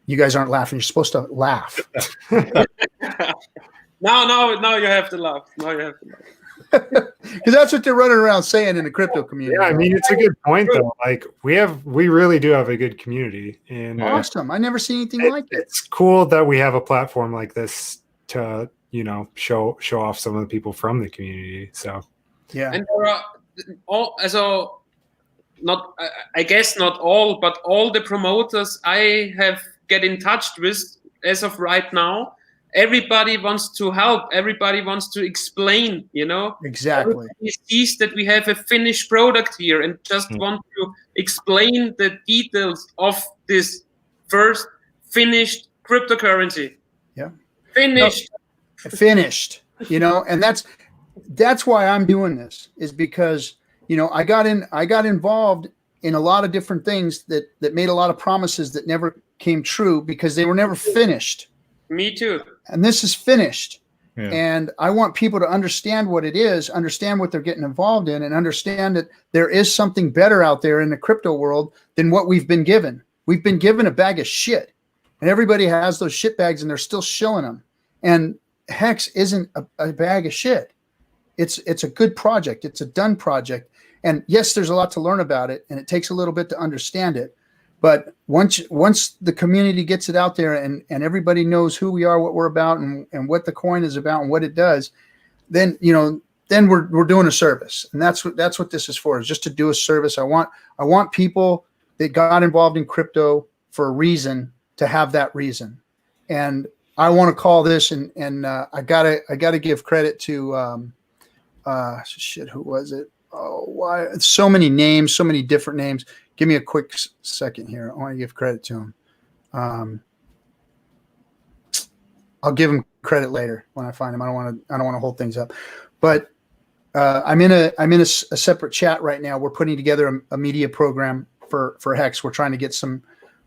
You guys aren't laughing. You're supposed to laugh. No, you have to laugh. Now you have to laugh. Because that's what they're running around saying in the crypto community. Yeah, I mean, it's a good point though. Like we really do have a good community, and awesome. I never seen anything like it. It's cool that we have a platform like this to, you know, show off some of the people from the community. So yeah, and there are not, I guess not all, but all the promoters I have get in touch with as of right now, everybody wants to help. Everybody wants to explain, you know. Exactly. Everybody sees that we have a finished product here and just want to explain the details of this first finished cryptocurrency. Yeah. Finished. No, finished. You know, and that's why I'm doing this, is because, you know, I got involved in a lot of different things that made a lot of promises that never came true because they were never finished. Me too. And this is finished. Yeah. And I want people to understand what it is, understand what they're getting involved in, and understand that there is something better out there in the crypto world than what we've been given. We've been given a bag of shit, and everybody has those shit bags and they're still shilling them. And HEX isn't a bag of shit. It's a good project. It's a done project. And yes, there's a lot to learn about it, and it takes a little bit to understand it. But once the community gets it out there and everybody knows who we are, what we're about, and what the coin is about and what it does, then, you know, then we're doing a service. And that's what this is for, is just to do a service. I want people that got involved in crypto for a reason to have that reason. And I want to call this, and I gotta give credit to who was it? Oh, why so many names, so many different names. Give me a quick second here. I want to give credit to him. I'll give him credit later when I find him. I don't want to hold things up. But I'm in a separate chat right now. We're putting together a media program for HEX. We're trying to get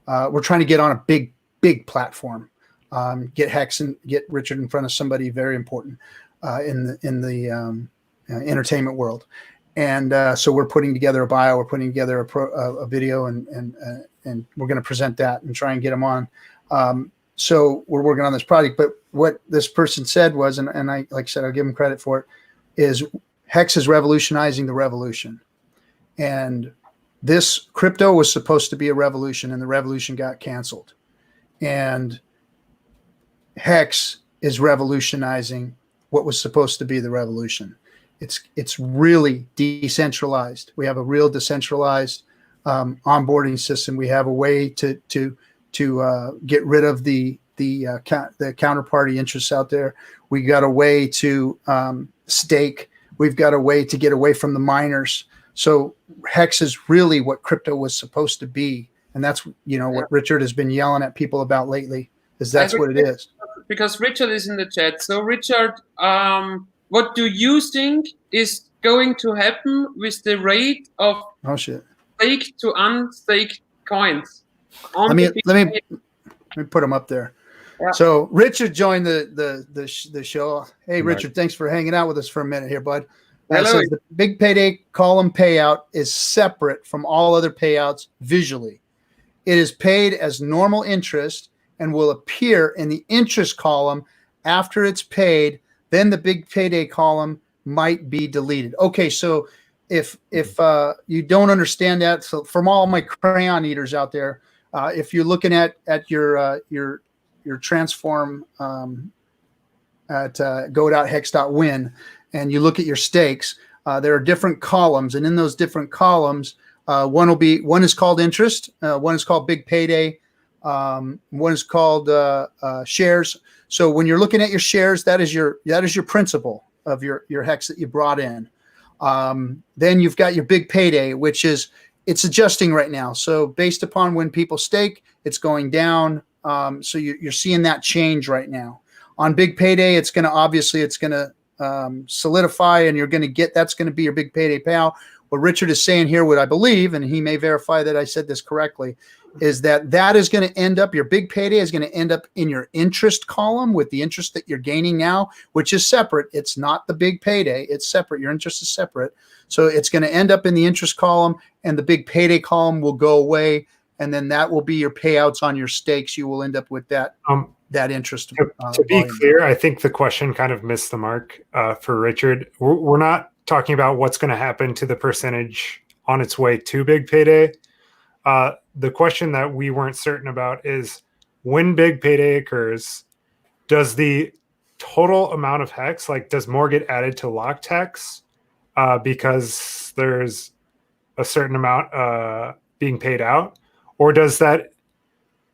we're trying to get on a big platform. Get HEX and get Richard in front of somebody very important in the entertainment world. And so we're putting together a bio, we're putting together a video, and we're going to present that and try and get them on. So we're working on this project. But what this person said was, and I, like I said, I'll give him credit for it, is Hex is revolutionizing the revolution. And this crypto was supposed to be a revolution, and the revolution got canceled. And Hex is revolutionizing what was supposed to be the revolution. It's really decentralized. We have a real decentralized onboarding system. We have a way to get rid of the counterparty interests out there. We got a way to stake. We've got a way to get away from the miners. So Hex is really what crypto was supposed to be, and that's what Richard has been yelling at people about lately. That's what it is. Because Richard is in the chat. So Richard, what do you think is going to happen with the rate of stake to unstake coins? Let me put them up there. Yeah. So Richard joined the show. Hey, Richard, thanks for hanging out with us for a minute here, bud. Says the big payday column payout is separate from all other payouts visually. It is paid as normal interest and will appear in the interest column after it's paid. Then the big payday column might be deleted. Okay, so if you don't understand that, so from all my crayon eaters out there, if you're looking at your transform at go.hex.win, and you look at your stakes, there are different columns, and in those different columns, one is called interest, one is called big payday, one is called shares. So when you're looking at your shares, that is your principal of your hex that you brought in. Then you've got your big payday, which it's adjusting right now. So based upon when people stake, it's going down. So you're seeing that change right now. On big payday, it's going to solidify, and you're going to get, that's going to be your big payday payout. What Richard is saying here, what I believe, and he may verify that I said this correctly, is that is going to end up, your big payday is going to end up in your interest column with the interest that you're gaining now, which is separate. It's not the big payday. It's separate. Your interest is separate. So it's going to end up in the interest column, and the big payday column will go away. And then that will be your payouts on your stakes. You will end up with that interest. To be clear, I think the question kind of missed the mark for Richard. We're not talking about what's going to happen to the percentage on its way to big payday. The question that we weren't certain about is, when big payday occurs, does the total amount of hex, like does more get added to locked hex because there's a certain amount being paid out? Or does that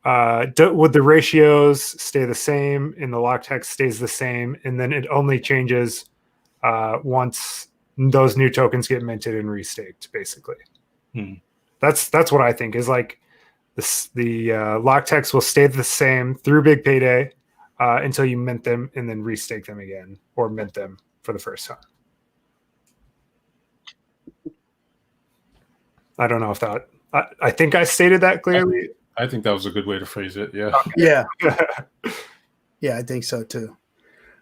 would the ratios stay the same and the locked hex stays the same, and then it only changes once those new tokens get minted and restaked, basically? That's what I think is like the locked hex will stay the same through big payday until you mint them and then restake them again, or mint them for the first time. I don't know if that. I think I stated that clearly. I think that was a good way to phrase it. Yeah. Okay. Yeah. Yeah, I think so too.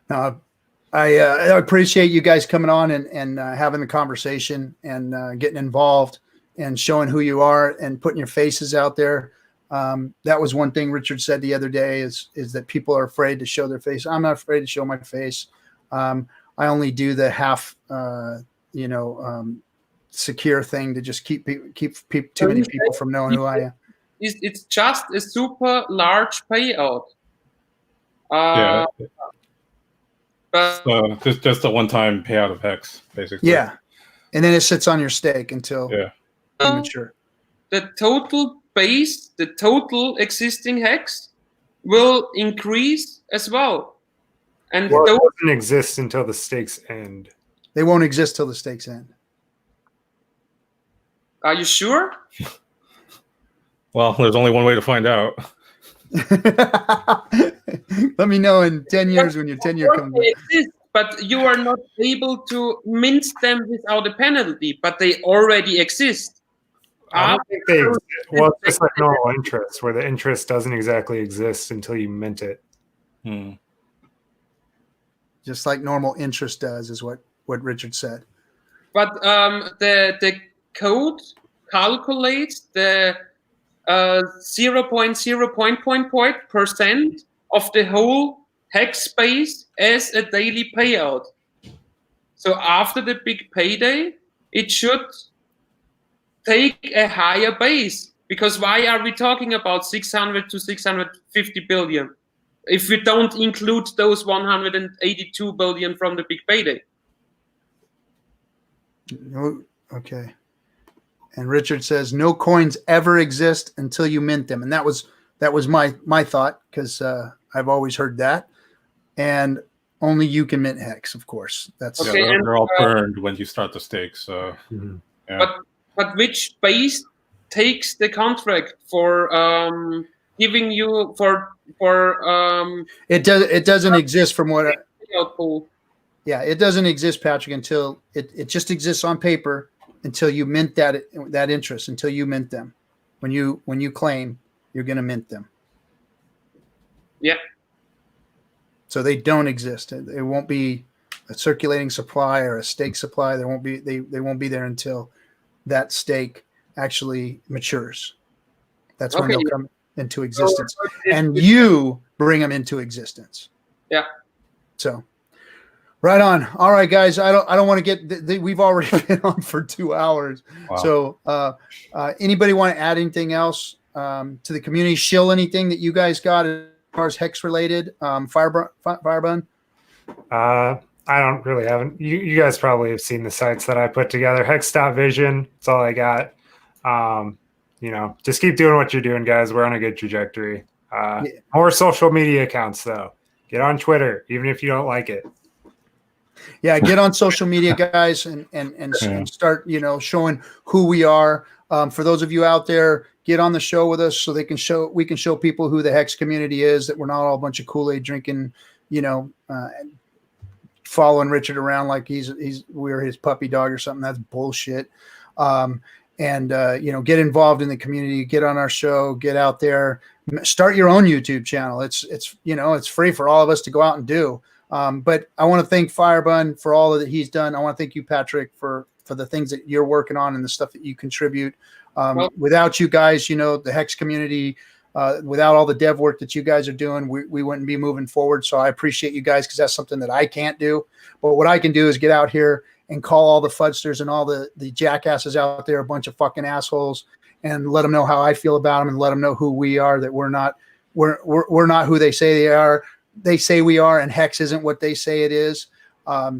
I appreciate you guys coming on and having the conversation and getting involved and showing who you are and putting your faces out there. That was one thing Richard said the other day is that people are afraid to show their face. I'm not afraid to show my face. I only do the half, secure thing to just keep too many people from knowing who I am. It's just a super large payout. Yeah. But just a one-time payout of hex, basically. Yeah, and then it sits on your stake until mature. The total base, the total existing hex, will increase as well. And it doesn't exist until the stakes end. They won't exist till the stakes end. Are you sure? Well, there's only one way to find out. Let me know in 10 years when your 10-year comes. They exist, but you are not able to mint them without a penalty, but they already exist. I don't think they exist. Well, it's just like normal interest, where the interest doesn't exactly exist until you mint it. Just like normal interest does, is what Richard said. But the code calculates the 0.0% of the whole hex space as a daily payout. So after the big payday, it should take a higher base. Because why are we talking about 600 to 650 billion if we don't include those 182 billion from the big payday? No, okay. And Richard says no coins ever exist until you mint them, and that was my thought, because I've always heard that, and only you can mint hex, of course. That's Okay, yeah, and, they're all burned when you start the stake. So, yeah. But which base takes the contract for giving you for it doesn't exist from what pool? Yeah, it doesn't exist, Patrick, until it just exists on paper until you mint that interest, until you mint them. When you claim, you're going to mint them. Yeah. So they don't exist. It won't be a circulating supply or a stake supply. They won't be there until that stake actually matures. That's when they'll come into existence, and you bring them into existence. Yeah. So. Right on. All right, guys. I don't want to get. We've already been on for 2 hours. Wow. So, anybody want to add anything else to the community? Shill anything that you guys got as far as hex related? Firebun. I don't really have. You guys probably have seen the sites that I put together. Hex.vision. That's all I got. Just keep doing what you're doing, guys. We're on a good trajectory. More social media accounts, though. Get on Twitter, even if you don't like it. Yeah, get on social media, guys, and start, showing who we are. For those of you out there, get on the show with us so we can show people who the Hex community is, that we're not all a bunch of Kool-Aid drinking, following Richard around like we're his puppy dog or something. That's bullshit. Get involved in the community, get on our show, get out there, start your own YouTube channel. It's free for all of us to go out and do. But I want to thank Firebun for all that he's done. I want to thank you, Patrick, for the things that you're working on and the stuff that you contribute. Without you guys, the Hex community, without all the dev work that you guys are doing, we wouldn't be moving forward. So I appreciate you guys, because that's something that I can't do. But what I can do is get out here and call all the fudsters and all the jackasses out there a bunch of fucking assholes, and let them know how I feel about them, and let them know who we are, that we're not who they say they are. They say we are, and Hex isn't what they say it is.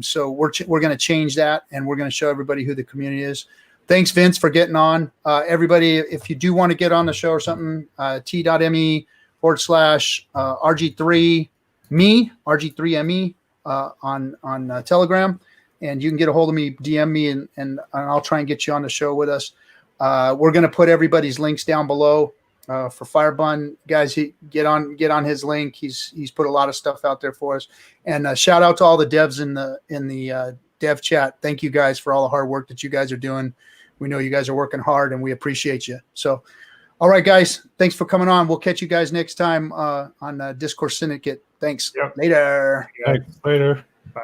So we're going to change that, and we're going to show everybody who the community is. Thanks, Vince, for getting on. Everybody, if you do want to get on the show or something, t.me/RG3me on Telegram, and you can get a hold of me, DM me, and I'll try and get you on the show with us. We're going to put everybody's links down below. For Firebun, guys, get on his link. He's put a lot of stuff out there for us. And shout out to all the devs in the dev chat. Thank you guys for all the hard work that you guys are doing. We know you guys are working hard, and we appreciate you. So, all right, guys, thanks for coming on. We'll catch you guys next time on Discourse Syndicate. Thanks. Yep. Later. Thanks. Later.